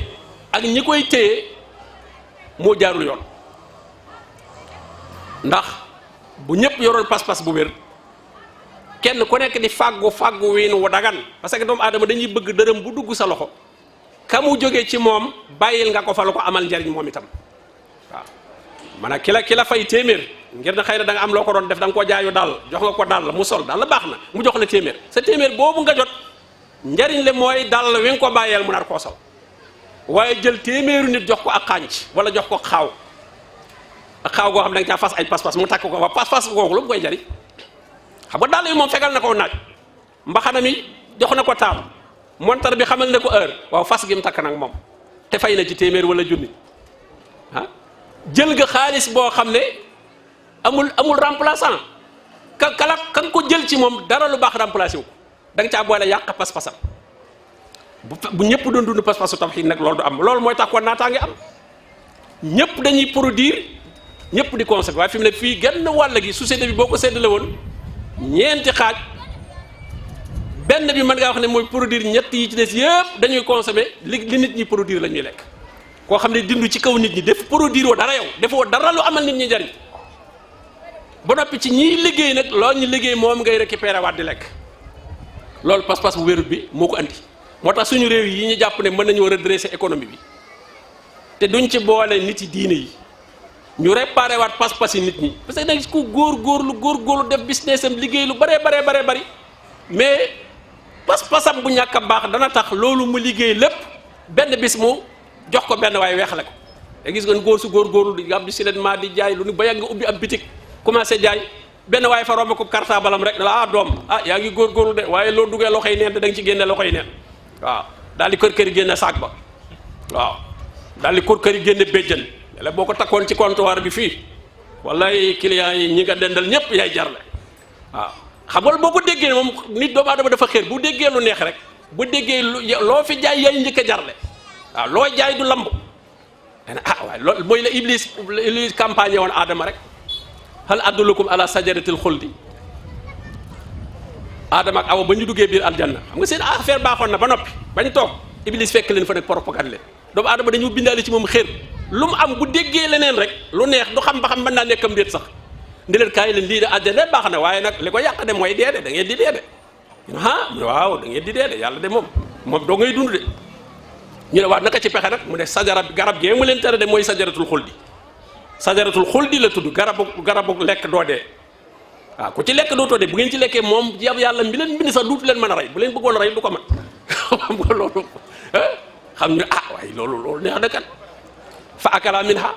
ak ñi koy téye moo jaarul yoon ndax bu ñëpp yoroon pas-pas bu wér kenn ku nekk di fàggu wiin wu dagan parce que doomu aadama dañuy bëgg dërëm bu dugg sa loxo ka mu jógee ci moom bàyyil nga ko fa lu ko amal njariñ moom itam waaw maanaam ki la fay téeméer ngir na xëy na da nga am loo ko doon def da nga koo jaayu daal jox nga ko daal mu sol daal la baax na mu jox la téeméer sa téeméer boobu nga jot njariñ le mooy daal wi nga ko bàyyeel mu nar koo sol waaye jël téeméeru nit jox ko ak xànc wala jox ko xaaw ak xaaw goo xam ne da nga caa fas ay pas-pas mu takk ko waa pas-pas googu lu mu koy jariñ xam nga daal yi moom fegal na ko naaj mbaxana mi jox na ko taam montar bi xamal ne ko heure waaw fas gi mu takk nag moom te fay na ci téeméer wala junni ah jël nga xaalis boo xam ne amul remplaçant ka nga ko jël ci moom dara lu baax remplacé wu ko da nga caa boole yàq pas-pasam bu ñëpp doon dund pas-pasu tawhiid nag loolu du am loolu mooy tax kon naataa ngi am ñëpp dañuy produire ñëpp di consommer waaye fi mu ne fii genn wàll gi société bi boo ko séddale woon ñeenti xaaj benn bi mën ngaa wax ne mooy produire ñett yi ci des yëpp dañuy consommer li nit ñi produire la ñuy lekk koo xam ne dindu ci kaw nit ñi def produire woo dara yow defoo dara lu amal nit ñi jariñ ba noppi ci ñiy liggéey nag loolu ñu liggéey moom ngay récupérer waat di lekk loolu pas-pas bu wérut bi moo ko andi moo tax suñu réew yi ñu jàpp ne mën nañoo redresser économie bi te duñ ci boole nit yi diine yi ñu réparé waat pas-pas yi nit ñi parce que nag ku góorgóorlu def business am liggéey lu bare bari mais pas-pasam bu ñàkk a baax dana tax loolu mu liggéey lépp benn bis mu jox ko benn waaye weexale ko te gis nga góor su góorgóorlu di am di silenement di jaay lu ni ba yàgg nga ubbi ab bitik commencé jaay benn waaye fa romb ko cartable am rek la doom yaa ngi góorgóorlu de waaye loo duggee loxoy neen da nga ci génne loxoy neen waaw daal di kër yi génne saak ba waaw daal di kër yi génne béjjën la boo ko takkoon ci comptoir bi fii wallaay clients yi ñi nga dendal ñëpp yaay jarle waaw xam nga boo ko déggee moom nit doomu aadama dafa xër bu déggee lu neex rek bu déggee loo fi jaay yaay njëkk a jarle waaw loo jaay du lamb waaye loolu mooy la Iblis campagne woon Adama rek hal adullukum ala sajaratil xuldi Adama ak Awa ba ñu duggee biir aljanna xam nga seen affaire baaxoon na ba noppi bañ toog Iblis fekk leen fa nag propagande leen doomu Adama dañu bindaale ci moom xër lu mu am bu déggee leneen rek lu neex du xam ba xam mën naa nekkam déet sax ndi leen kaay leen lii de àjjana baax na waaye nag li ko yàq de mooy dee de da ngeen di dee de waaw da ngeen di dee de yàlla de moom doo ngay dund de ñu ne waaw naka ci pexe nag mu ne sajara garab gee mu leen tere de mooy sajaratul xuldi la tudd garabu lekk doo dee waaw ku ci lekk dootoo dee bu ngeen ci lekkee moom yàlla mi leen bind sax duutu leen mën a rey bu leen bëggoon a rey du ko mën xam nga loolu xam ñu waaye loolu neex na kat fa akala minha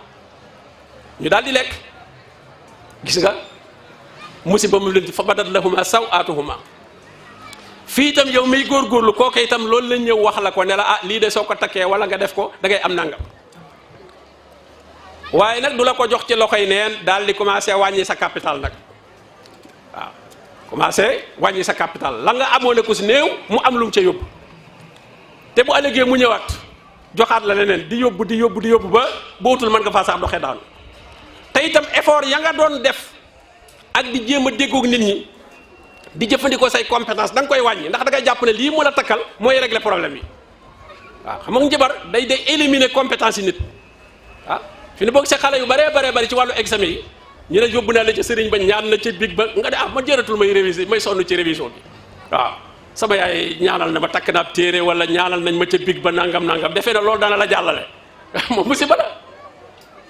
ñu daal di lekk gis nga musiba mu leen fa badat lahuma sawatuhuma fii itam yow miy góorgóorlu kooke itam loolu lañ ñëw wax la ko ne la lii de soo ko takkee wala nga def ko da ngay am nangam waaye nag du la ko jox ci loxoy neen daal di commencé wàññi sa capital nag waaw commencé wàññi sa capital la nga amoon ko si néew mu am lu mu ca yóbbu te bu ëllëgee mu ñëwaat joxaat la leneen di yóbbu ba bootul mën nga faa sax doxee daanu te itam effort ya nga doon def ak di jéem a déggoog nit ñi di jëfandikoo say compétence da nga koy wàññi ndax da ngay jàpp ne lii mu la takkal mooy régler problème yi waaw xam nga njabar day éliminer compétence yi nit fi ne boog sa xale yu bari ci wàllu examen yi ñu ne yóbbu naa la ca sëriñ ba ñaan na ca big ba nga ne ma jëratul may réviser may sonn ci révision bi waaw sama yaay ñaanal na ma takk naa ab téere wala ñaanal nañ ma ca big ba nangam defee na loolu dana la jàllale moom musiba la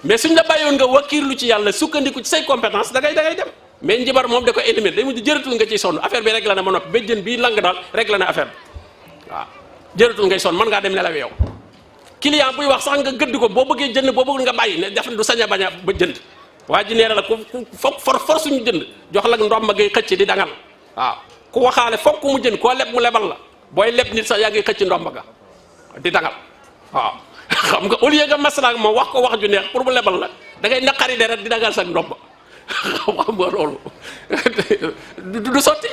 mais suñ la bàyyoon nga wakkiirlu ci yàlla sukkandiku ci say compétence da ngay dem mais njabar moom da ko éliminer day mujj jëratul nga ciy sonn affaire bi rek la na ma noppi béjjën bii lang daal rek la na affaire bi waaw jëratul ngay sonn mën ngaa dem nelaw yow client buy wax sax nga gëdd ko boo bëggee jënd boo bëggul nga bàyyi ne def du sañ a bañ a ba jënd waa ji nee na la ku foog for suñu jënd jox la ndomba ngay xëcc di dangal waaw ku waxaale foog mu jënd koo leb mu lebal la booy leb nit sax yaa ngi xëcc ndomba ga di dangal waaw xam nga au lieu nga maslaak moom wax ko wax ju neex pour mu lebal la da ngay naqari deret di dangal sa ndomba xam nga loolu du sotti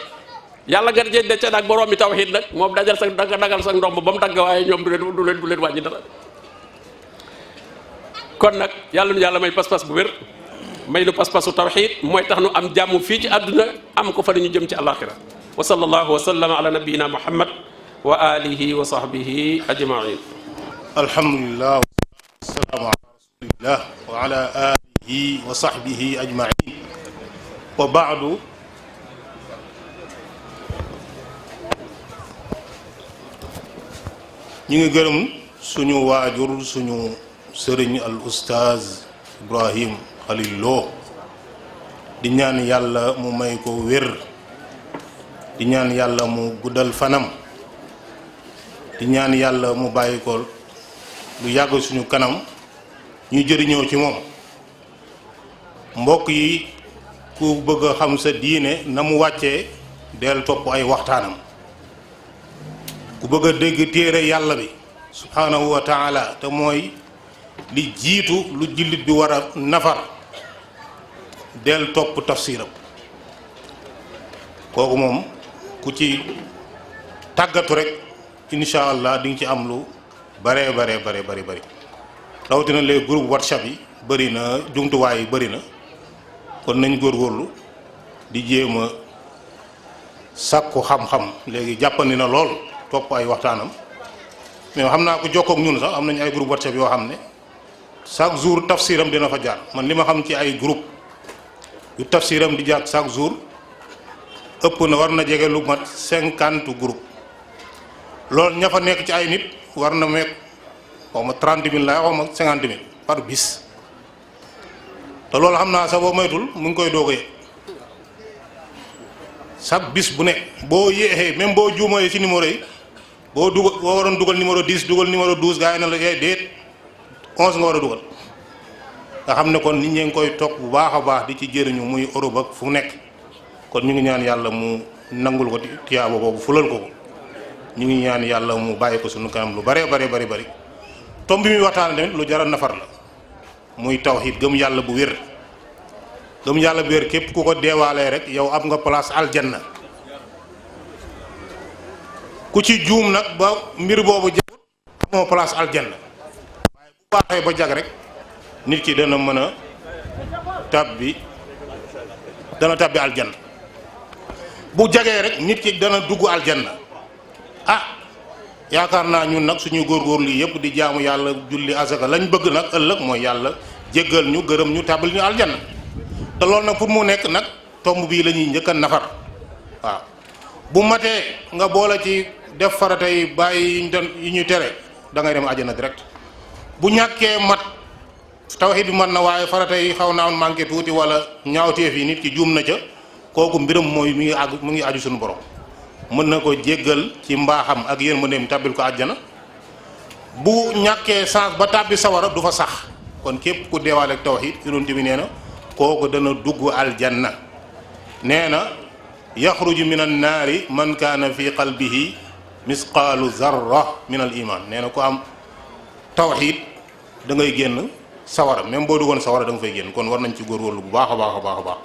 yàlla nga jël de ca nag borom mi tawhid nag moom dagal sa dagal sa ndomb ba mu dagg waaye ñoom du leen wàññi dara kon nag yàlla nu yàlla may pas-pas bu wér may nu pas-pasu tawhid mooy tax nu am jàmm fii ci àdduna am ko fa ñu jëm ci alaxira wa sallallahu wa sallama ala nabiyina muhammad wa alihi wa sahbihi ajmain alhamdulillah wasalaamu ala rasulillah wa ala alihi wa sahbihi ajmain wa baadu ñu ngi gërëm suñu waajur suñu sëriñ al ustaaz Ibrahim Khalil Lo di ñaan yàlla mu may ko wér di ñaan yàlla mu guddal fanam di ñaan yàlla mu bàyyi ko lu yàgg suñu kanam ñuy jëriñoo ci moom mbokk yi ku bëgg a xam sa diine na mu wàccee del topp ay waxtaanam ku bëgg a dégg téere yàlla bi subhanahu wa taala te mooy li jiitu lu jullit bi war a nafar del topp tafsiram kooku moom ku ci tàggatu rek insha allah di nga ci am lu bare rawatina les groupe WhatsApp yi bëri na jumtuwaay yi bëri na kon nañ góorgóorlu di jéem a sàkku xam-xam léegi jàppandi na lool topp ay waxtaanam mais xam naa ko jokkook ñun sax am nañu ay groupe WhatsApp yoo xam ne chaque jour tafsiram dina fa jaar man li ma xam ci ay groupe yu tafsiram di jaar chaque jour ëpp na war na jege lu mat 50 groupe loolu ña fa nekk ci ay nit war na meek xaw ma 30 000 la xaw ma 50 000 par bis te loolu xam naa sax boo moytul mu ngi koy doog a chaque bis bu ne boo yéexee même boo juumayee ci numéro yi boo waroon dugal numéro 10 dugal numéro 12 gars yi na la déet 11 nga war a dugal nga xam ne kon nit ñi ngi koy topp bu baax a baax di ci jëriñu muy Europe ak fu nekk kon ñu ngi ñaan yàlla mu nangul ko tiyaaba boobu fulal ko ñu ngi ñaan yàlla mu bàyyi ko suñu kanam lu bëree bëri tom bi muy waxtaan tamit lu jara nafar la muy tawxiid gëm yàlla bu wér gëm yàlla bu wér képp ku ko deewaalee rek yow am nga place aljanna ku ci juum nag ba mbir boobu jagut amoo place aljanna waaye bu baaxee ba jag rek nit ki dana mën a tàbbi aljanna bu jagee rek nit ki dana dugg aljanna yaakaar naa ñun nag suñu góorgóorlu yëpp di jaamu yàlla julli asaka lañ bëgg nag ëllëg mooy yàlla jéggal ñu gërëm ñu tàbbal ñu aljanna te loolu nag pour mu nekk nag tomb bii la ñuy njëkk a nafar waaw bu matee nga boole ci def farata yi bàyyi yi ñu tere da ngay dem àjjana direct bu ñàkkee mat tawhid bi mat na waaye farata yi xaw naa manqué tuuti wala ñaawteef yi nit ki juum na ca kooku mbiram mooy mu ngi aju suñu borom mën na ko jéggal ci mbaaxam ak yërmandeem tàbbil ko àjjana bu ñàkkee chance ba tàbbi sawara du fa sax kon képp ku deewaale ak tawhid yonent bi nee na kooku dana dugg aljanna nee na yaxruju min an naari man kaana fi qalbihi misqaalu zarra min al iman nee na ku am tawhid da ngay génn sawara même boo duggoon sawara da nga fay génn kon war nañ ci góorgóorlu bu baax a baax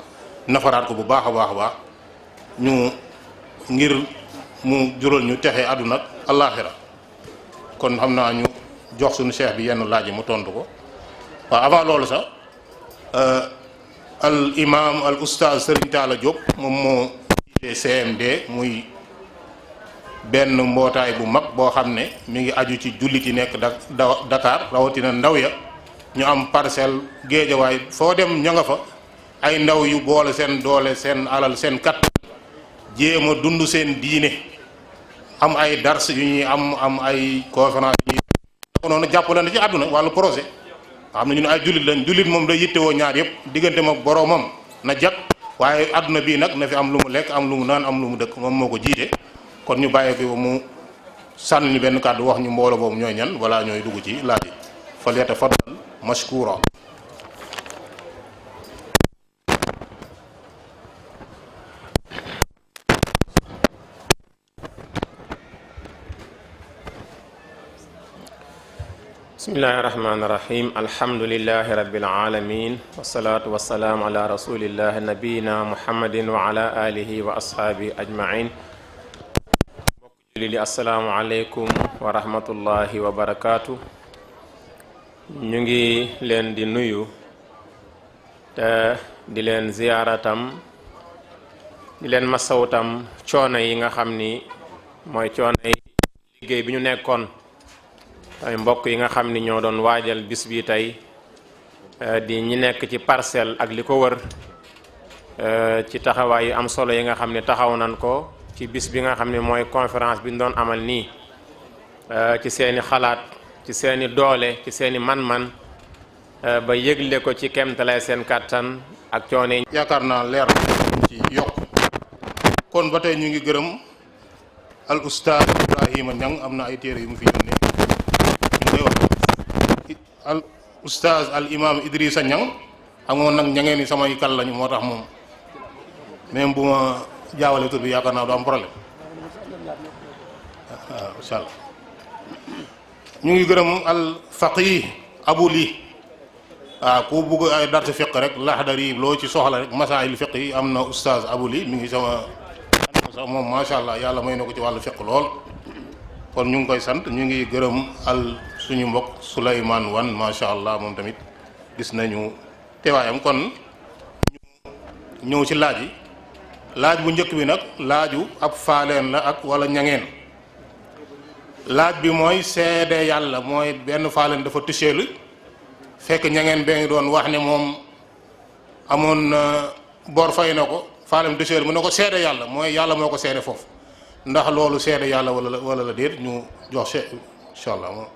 nafaraat ko bu baax a baax ñu ngir mu jural ñu texe àdduna ak allaaxira kon xam naa ñu jox suñu cheikh bi yenn laaj yi mu tontu ko waaw avant loolu sax al imam al oustaz Serigne Talla Diop moom moo jiite CMD muy benn mbootaay bu mag boo xam ne mi ngi aju ci jullit yi nekk Dakar rawatina ndaw ya ñu am parcelle Géejawaay foo dem ña nga fa ay ndaw yu boole seen doole seen alal seen kat jéem a dund seen diine am ay dars yu ñuy am ay conférence yu ñuy noonu jàppalante ci àdduna wàllu projet xam ne ñu ne ay jullit lañ jullit moom day yittewoo ñaar yëpp diggante mag boroomam na jag waaye àdduna bii nag na fi am lu mu lekk am lu mu naan am lu mu dëkk moom moo ko jiite kon ñu bàyyi ko mu sànni ñu benn kàddu wax ñu mbooloo boobu ñooy ñan wala ñooy dugg ci laaj yi fal yatafaddal mashkura. bismillahi rahmaani rahim alhamdulilahi rabbil alamin wasalaatu wasalaamu ala rasulillah nabiyina muhammadin wa ala alihi wa ashaabi ajmain mbokk julli di asalaamu aleykum wa rahmatullahi wa barakaatu. ñu ngi leen di nuyu te di leen ziyaaratam di leen masawtam coono yi nga xam ni mooy coono yi liggéey bi ñu nekkoon ay mbokk yi nga xam ni ñoo doon waajal bis bi tey di ñi nekk ci parcelle ak li ko wër ci taxawaay yu am solo yi nga xam ne taxaw nañ ko ci bis bi nga xam ne mooy conférence bi ñu doon amal nii ci seeni xalaat ci seeni doole ci seeni man-man ba yëgle ko ci kemtalaay seen kàttan ak coono yi. yaakaar naa leer ci yokk kon ba tey ñu ngi gërëm al oustaz Ibrahima Niang am na ay téere yu mu fi yónnee al oustaz al imam Idrissa Niang xam nga nag ña ngeen ni samay kal lañu moo tax moom même bu ma jaawale tur bi yaakaar naa du am problème waaw incha allah ñu ngi gërëm al faqih abu li waaw ku bugg ay darte fiq rek laxdari loo ci soxla rek masaayil fiq yi am na oustaz abu li mi ngi sama sax moom macha allah yàlla may na ko ci wàllu fiq lool kon ñu ngi koy sant ñu ngi gërëm al suñu mbokk Souleymane Wan macha allah moom tamit gis nañu teewaayam kon ñu ñëw ci laaj yi laaj bu njëkk bi nag laaju ab faaleen la ak wala ñangeen laaj bi mooy seede yàlla mooy benn faaleen dafa tëseelu fekk ñangeen bee ngi doon wax ne moom amoon bor fay na ko faaleen tëseelu mu ne ko seede yàlla mooy yàlla moo ko seede foofu ndax loolu seede yàlla wala la déet ñu jox incha allah moom.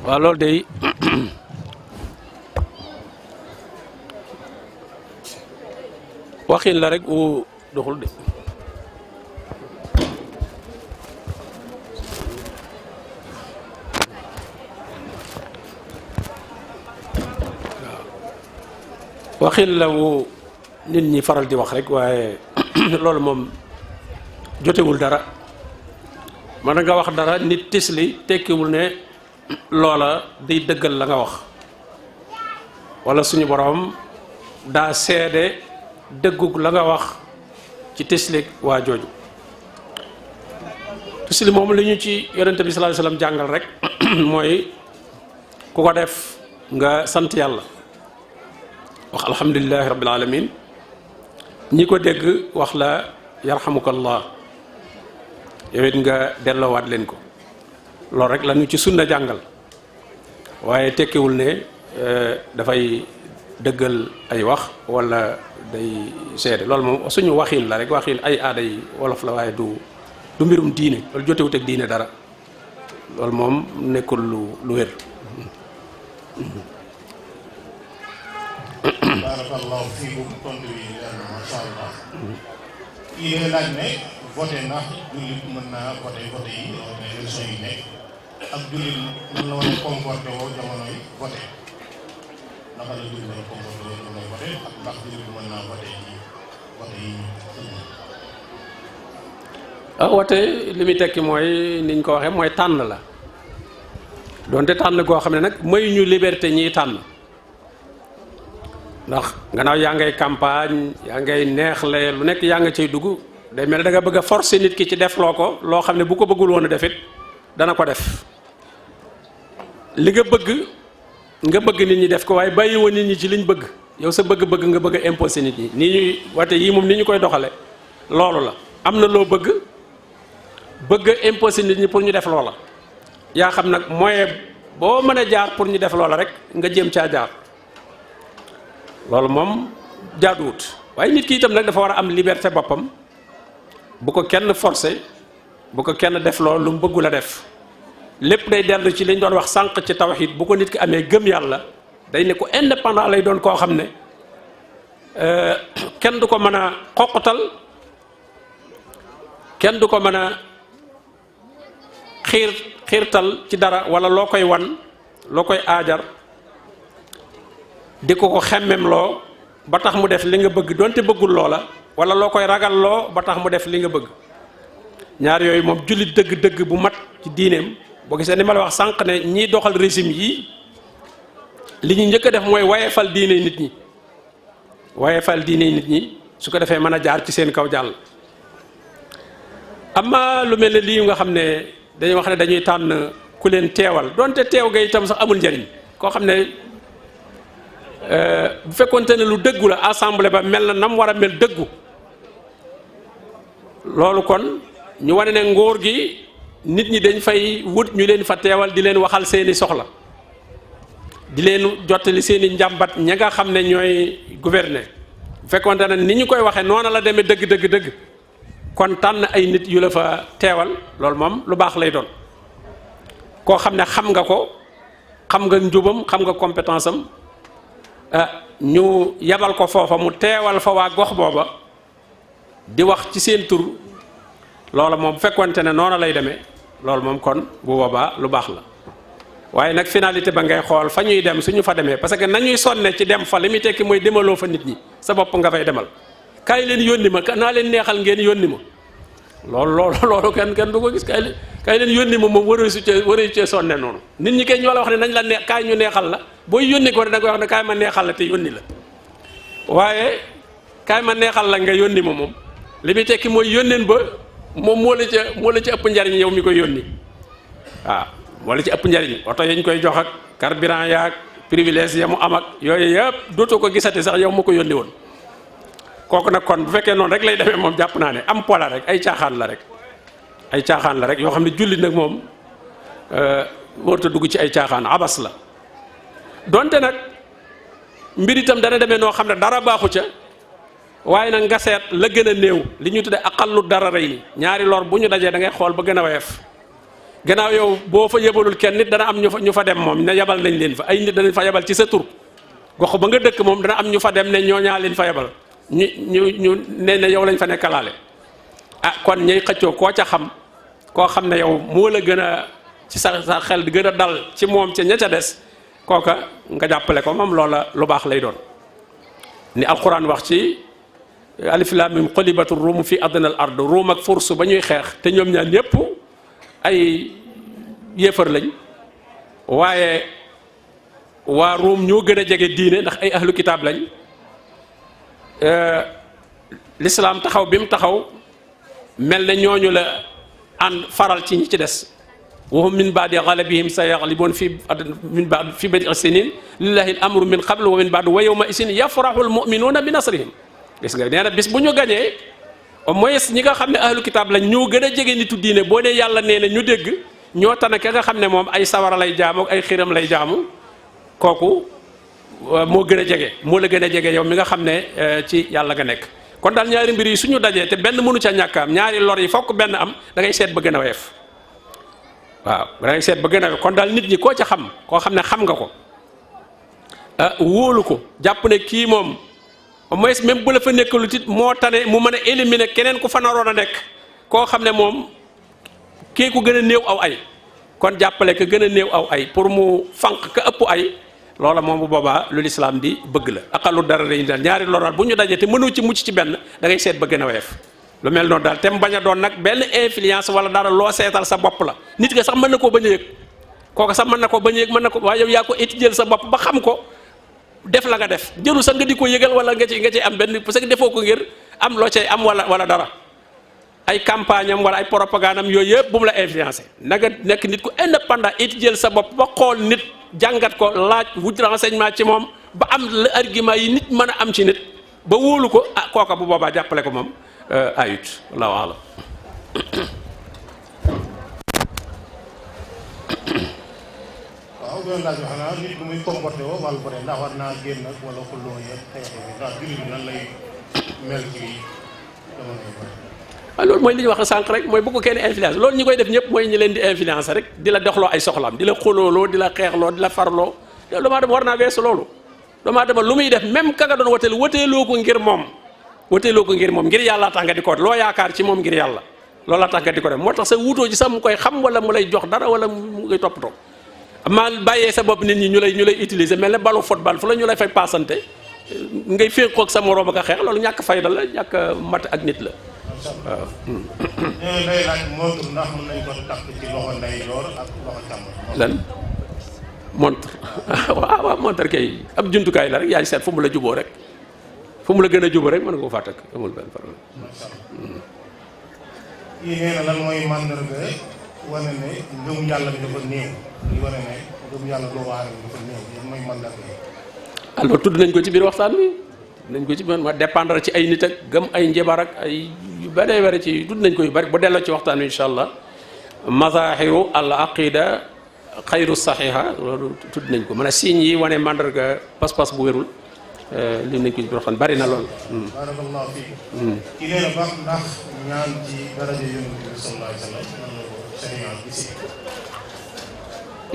waaw loolu day waxin la rek u doxul de. waxin la wu nit ñi faral di wax rek waaye loolu moom jotewul dara mën nga wax dara nit tisli tekkiwul ne loola day dëggal la nga wax wala suñu borom daa seede dëggug la nga wax ci tisli waa jooju. tisli moom li ñu ci yonente bi sallallahu alayhi wasallam jàngal rek mooy ku ko def nga sant yàlla wax alhamdulillahi rabbil alamin ñi ko dégg wax la yarhamukallah yow it nga delloowaat leen ko loolu rek la ñu ci sunna jàngal waaye tekkiwul ne dafay dëggal ay wax wala day seede loolu moom suñu waxin la rek waxin ay aada yi wolof la waaye du mbirum diine loolu jotewut ak diine dara loolu moom nekkul lu wér. barakallahu fiikum tontu yi leer na masha Allah. kii day laaj ne voté ndax jullit mën naa voté yi élection yi nekk ak jullit mën la war a comporté woo jamono yi voté naka la jullit war a comporté woo jamono yi voté ak ndax jullit mën naa voté yi wote li muy tekki mooy niñ ko waxee mooy tànn la donte tànn goo xam ne nag mayuñu liberté ñiy tànn ndax gannaaw yaa ngay campagne yaa ngay neexle lu nekk yaa nga cay dugg day mel ne da nga bëgg a forcer nit ki ci def loo ko loo xam ne bu ko bëggul woon a def it dana ko def li nga bëgg nit ñi def ko waaye bàyyi woon nit ñi ci liñ bëgg yow sa bëgg-bëgg nga bëgg a imposer nit ñi nii ñuy wate yii moom ni ñu koy doxale loolu la am na loo bëgg a imposer nit ñi pour ñu def loola yaa xam nag moyen boo mën a jaar pour ñu def loola rek nga jéem caa jaar loolu moom jaaduwut waaye nit ki itam nag dafa war a am liberté boppam bu ko kenn forcé bu ko kenn def loolu lu mu bëggul a def lépp day dellu ci liñ doon wax sànq ci tawhid bu ko nit ki amee gëm yàlla day ne ko indépendant lay doon koo xam ne kenn du ko mën a xoqatal kenn du ko mën a xiirtal ci dara wala loo koy wan loo koy aajar di ko xemmem loo ba tax mu def li nga bëgg donte bëggul loola wala loo koy ragal loo ba tax mu def li nga bëgg ñaar yooyu moom jullit dëgg-dëgg bu mat ci diineem boo gisee ni ma la wax sànq ne ñiy doxal régime yi li ñu njëkk a def mooy wayefal diine nit ñi wayefal diine nit ñi su ko defee mën a jaar ci seen kaw jàll. amma lu mel ne lii nga xam ne dañuy wax ne dañuy tànn ku leen teewal donte teew ga itam sax amul njariñ koo xam ne bu fekkonte ne lu dëggu la assemblée ba mel na nam war a mel dëggu loolu kon ñu wane ne nguur gi nit ñi dañ fay wut ñu leen fa teewal di leen waxal seeni soxla di leen jottali seeni njàmbat ña nga xam ne ñooy gouverner bu fekkonte ne ni ñu koy waxee noona la demee dëgg kon tànn ay nit yu la fa teewal loolu moom lu baax lay doon koo xam ne xam nga ko xam nga njubam xam nga compétence am ñu yabal ko foofa mu teewal fa waa gox booba di wax ci seen tur loola moom bu fekkonte ne noona lay demee loolu moom kon bu boobaa lu baax la waaye nag finalité ba ngay xool fa ñuy dem suñu fa demee parce que nañuy sonne ci dem fa li muy tekki mooy demaloo fa nit ñi sa bopp nga fay demal kaay leen yónni ma naa leen neexal ngeen yónni ma loolu kenn du ko gis kaay leen yónni ma moom waree cee sonne noonu nit ñi kay ñoo la wax ne nañ la neex kaay ñu neexal la booy yónni ko da nga koy wax ne kaay ma neexal la te yónni la waaye kaay ma neexal la nga yónni ma moom li muy tekki mooy yónneen ba moom moo la ci ëpp njariñ yow mi koy yónni waaw moo la ci ëpp njariñ oto yañ koy jox ak carburant yaag privilège ya mu am ak yooyu yëpp dootoo ko gisati sax yow ma ko yónni woon kooku nag kon bu fekkee noonu rek lay demee moom jàpp naa ne am pola rek ay caaxaan la rek yoo xam ne jullit nag moom warut a dugg ci ay caaxaan abas la donte nag mbir itam dana demee noo xam ne dara baaxu ca waaye nag nga seet la gën a néew li ñu tudde aqallu dara rey ni ñaari lor bu ñu dajee da ngay xool ba gën a woyof gannaaw yow boo fa yebalul kenn nit dana am ñu fa dem moom ne yabal nañ leen fa ay nit danañ fa yabal ci sa tur gox ba nga dëkk moom dana am ñu fa dem ne ñooñaa leen fa yabal ñu ne ne yow lañ fa nekkalaale ah kon ñay xëccoo koo ca xam koo xam ne yow moo la gën a ci sa xel di gën a dal ci moom ca ña ca des kooka nga jàppale ko moom loola lu baax lay doon ni alquran wax ci alif lam mim qulibatu ruum fi adna al ard ruum ak furs ba ñuy xeex te ñoom ñaar ñëpp ay yéefar lañ waaye waa ruum ñoo gën a jege diine ndax ay ahlu kitaab lañ l'islam taxaw bi mu taxaw mel ne ñooñu la ànd faral ci ñi ci des wahum min baadi galabihim sa yagliboon min baad fi badi sinin lillahi al amru min qablu wa min baadu wa yawma isin yafrahu al muminuuna bi nasrihim gis nga nee na bis bu ñu gañee au moins ñi nga xam ne ahlu kitaab lañ ñoo gën a jege nitu diine boo dee yàlla nee na ñu dégg ñoo tane ka nga xam ne moom ay sawara lay jaamu ak ay xiram lay jaamu kooku moo gën a jege moo la gën a jege yow mi nga xam ne ci yàlla nga nekk kon daal ñaari mbir yi suñu dajee te benn mënu ca ñàkk am ñaari lor yi fokk benn am da ngay seet ba gën a weef waaw da ngay seet ba gën a weef kon daal nit ñi koo ca xam koo xam ne xam nga ko wóolu ko jàpp ne kii moom au moins même bu la fa nekkalu tit moo tane mu mën a éliminer keneen ku fa naroon a nekk koo xam ne moom kii ku gën a néew aw ay kon jàppale ka gën a néew aw ay pour mu fànq ka ëpp ay loola moom bu boobaa lu lislaam di bëgg la aqalu dara dañu daal ñaari loraal bu ñu dajee te mënoo ci mucc ci benn da ngay seet ba gën a weef lu mel noonu daal te mu bañ a doon nag benn influence wala dara loo seetal sa bopp la nit nga sax mën na koo bañ a yëg kooku sax mën na ko bañ a yëg mën na ko waaye yow yaa ko étudier sa bopp ba xam ko def la nga def jëlu sax nga di ko yëgal wala nga ci am benn parce que defoo ko ngir am loo cay am wala dara ay campagne am wala ay propagande am yooyu yëpp bu mu la influencé nanga nekk nit ku indépendant étudier sa bopp ba xool nit jàngat ko laaj wut renseignement ci moom ba am la argument yi nit mën a am ci nit ba wóolu ko ah kooka bu boobaa jàppale ko moom ayut wallahu alam waaw doon laaj wax naa nit lu muy comporté woo wàllu bëre ndax war naa génn ak wala xulloo yëpp xeex ndax jullit bi nan lay mel ci jamono yu bëri waaw loolu mooy li ñu wax sànq rek mooy bu ko kenn influence loolu ñi koy def ñëpp mooy ñi leen di influence rek di la doxloo ay soxlaam di la xolooloo di la xeexloo di la farloo doomu aadama war naa weesu loolu doomu aadama lu muy def même ka nga doon wateel wateeloo ko ngir moom ngir yàlla tax nga di ko loo yaakaar ci moom ngir yàlla loolu la tax nga di ko def moo tax sa wutoo ci sax mu koy xam wala mu lay jox dara wala mu koy toppatoo amaa bàyyee sa bopp nit ñi ñu lay utiliser mel ne balu football fu la ñu lay fay paasante ngay féq ak sa moroom ak a xeex loolu ñàkk fayda la ñàkk mat ak nit la waaw. day laaj montre ndax mën nañ ko takk ci loxo ndeyjoor ak loxo càmmoñ. lan montre waaw montre kay ab jumtukaay la rek yaa ngi seet fu mu la juboo rek fu mu la gën a juboo rek mën nga ko faa takk amul benn problème. kii nee na lan mooy màndarga wane ne ngëm yàlla bi dafa néew li wane ne ngëm yàlla doo waar bi dafa néew yan mooy màndarga yi. alors tudd nañ ko ci biir waxtaan wi nañ ko ci biir ma dépendre ci ay nit ak gëm ay njabar ak ay yu bëree bëri ci tudd nañ ko yu bëri bu delloo ci waxtaan wi incha allah mazahiru al aqida xayru saxiha loolu tudd nañ ko mën a signes yi wane mandarga pas-pas bu wérul li nañ ko ci biir waxtaan bëri na lool. barakallahu fiik. kii nee na baax ndax ñaan ci daraja yonent bi sallallahu alayhi wa sallam nan la ko sharia gisee.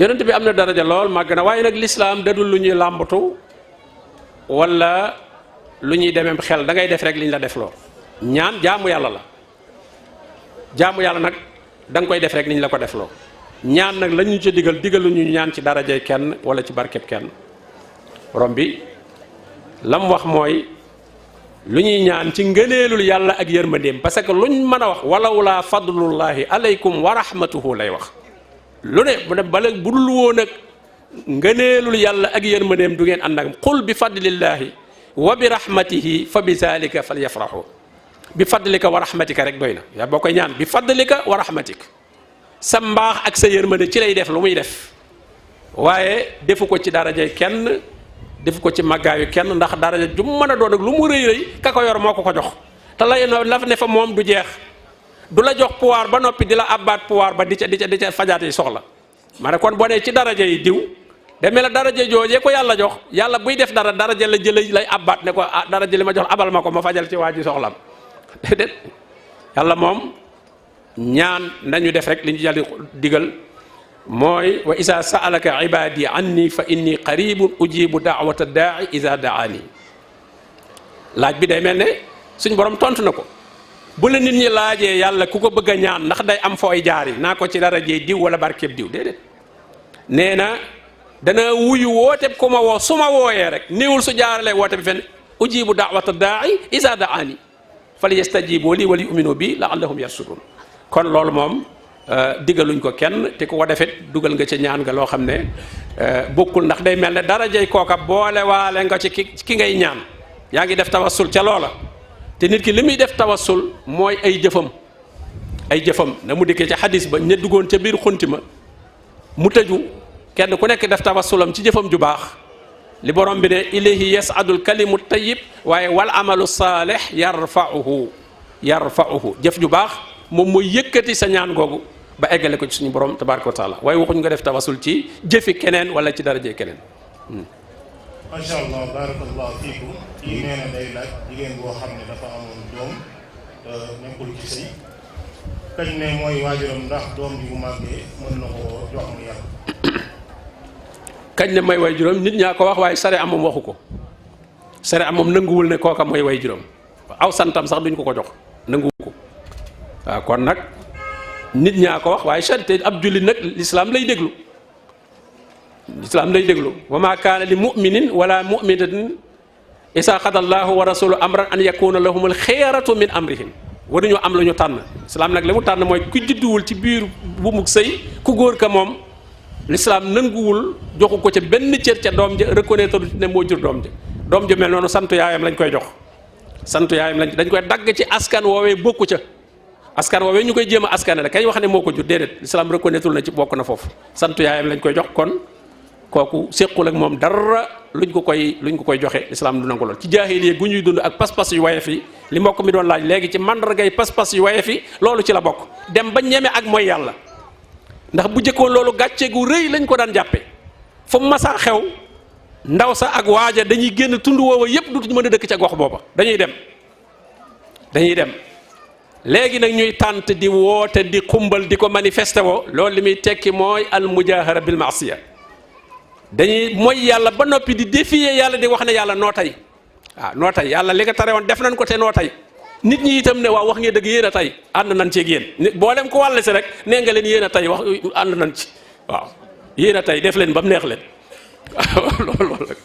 yonent bi am na daraja lool màgg na waaye nag lislaam dadul lu ñuy làmbatu wala lu ñuy demeem xel da ngay def rek liñ la def loo ñaan jaamu yàlla la jaamu yàlla nag da nga koy def rek liñ la ko def loo ñaan nag la ñu ca digal lu ñu ñaan ci darajay kenn wala ci barkeb kenn borom bi lam wax mooy lu ñuy ñaan ci ngëneelul yàlla ak yërmandeem parce que luñ mën a wax walawlaa fadlullahi alaykum wa rahmatuhu lay wax lu ne bu dem bale bu dul woon ak ngëneelul yàlla ak yërmandeem du ngeen ànd ak qul bi fadlillahi wa bi rahmatihi fa bi zalika falyafrahu bi fadlika wa rahmatika rek doy na yaa boo koy ñaan bi fadlika wa rahmatik sa mbaax ak sa yërmande ci lay def lu muy def waaye defu ko ci darajay kenn defu ko ci màggaayu kenn ndax daraja ju mën a doon ak lu mu rëy rëy ka ko yor moo ko ko jox te la fa ne fa moom du jeex du la jox pouvoir ba noppi di la abbaat pouvoir ba di ca fajaat yi soxla ma ne kon boo nee ci daraja yi diw demee la daraja joojee ko yàlla jox yàlla buy def dara daraja la jële lay abbaat ne ko ah daraja li ma jox abal ma ko ma fajal ci waa ji soxlam déedéet yàlla moom ñaan nañu def rek li ñu jàll digal mooy wa isa saalaka ibadi anni fa inni qaribun ujibu daawata daai ida daani laaj bi day mel ne suñ borom tontu na ko bu la nit ñi laajee yàlla ku ko bëgg a ñaan ndax day am fooy jaar yi naa ko ci darajee diw wala barkeeb diw déedéet nee na dana wuyu woote ku ma woo su ma wooyee rek néewul su jaaralee woote bi fenn ujibu daawata daai isa daani fal yastajibu li wali uminu bi laallahum yarshudun kon loolu moom digaluñ ko kenn te ku ko defet dugal nga ca ñaan nga loo xam ne bokkul ndax day mel ne darajey kooka boole waale nga ci ki ngay ñaan yaa ngi def tawassul ca loola te nit ki li muy def tawassul mooy ay jëfam na mu dikkee ca xadis ba ña duggoon ca biir xunti ma mu tëju kenn ku nekk def tawassulam ci jëfam ju baax li borom bi ne ilayhi yasadul kalimu tayyib waaye wal amalu saalih yarfauhu jëf ju baax moom mooy yëkkati sa ñaan googu ba eggale ko ci suñu borom tabaraka wa taala waaye waxuñ nga def tawassul ci jëfi keneen wala ci daraje keneen. macha allah barakallahu fiikum kii nee na day laaj jigéen boo xam ne dafa amoon doom nekkul ci sëy kañ ne mooy waajuram ndax doom bi bu màggee mën na ko jox mu yàlla. kañ ne mooy way juróom nit ñaa ko wax waaye sare am moom waxu ko sare am moom nanguwul ne kooka mooy way juróom aw santam sax duñ ko jox nanguwu ko waaw kon nag nit ñaa ko wax waaye charité ab jullit nag lislaam lay déglu wa ma kaana li muminin wala muminatin isa xada allahu wa rasulu amran an yakuna lahumul xiyaratu min amrihim waruñoo am la ñu tànn islam nag li mu tànn mooy ku judduwul ci biir bu mu sëy ku góor ka moom l'islam nanguwul joxu ko ca benn cër ca doom ja reconnaître ne moo jur doom ja mel noonu santu yaayam lañ koy jox santu yaayam dañ koy dagg ci askan woowee bokku ca askan woowee ñu koy jéem a askanale kañ wax ne moo ko jur déedéet l'islam reconnaître na ci bokk na foofu santu yaayam lañ koy jox kon kooku séqul ak moom dara luñ ko koy joxe l'islam du nangu lool ci jaahiliya gu ñuy dund ak pas-pas yu waye fi li mbokk mi doon laaj léegi ci mandargay pas-pas yu waye fi loolu ci la bokk dem ba ñeme ak mooy yàlla ndax bu jëkkoon loolu gàcce gu rëy lañ ko daan jàppe fu mu masaa xew ndaw sa ak waaja dañuy génn tund woowa yépp dutuñu mën a dëkk ca gox booba dañuy dem léegi nag ñuy tànt di woote di xumbal di ko manifesté woo loolu li muy tekki mooy al mujahara bil maasiya dañuy mooy yàlla ba noppi di défier yàlla di wax ne yàlla noo tey waaw noo tey yàlla li nga tere woon def nañ ko te noo tey nit ñi itam ne waaw wax ngeen dëgg yéen a tey ànd nañ ceeg yéen boo dem ko wàll si rek nee nga leen yéen a tey wax ànd nañ ci waaw yéen a tey def leen ba mu neex leen loolu rek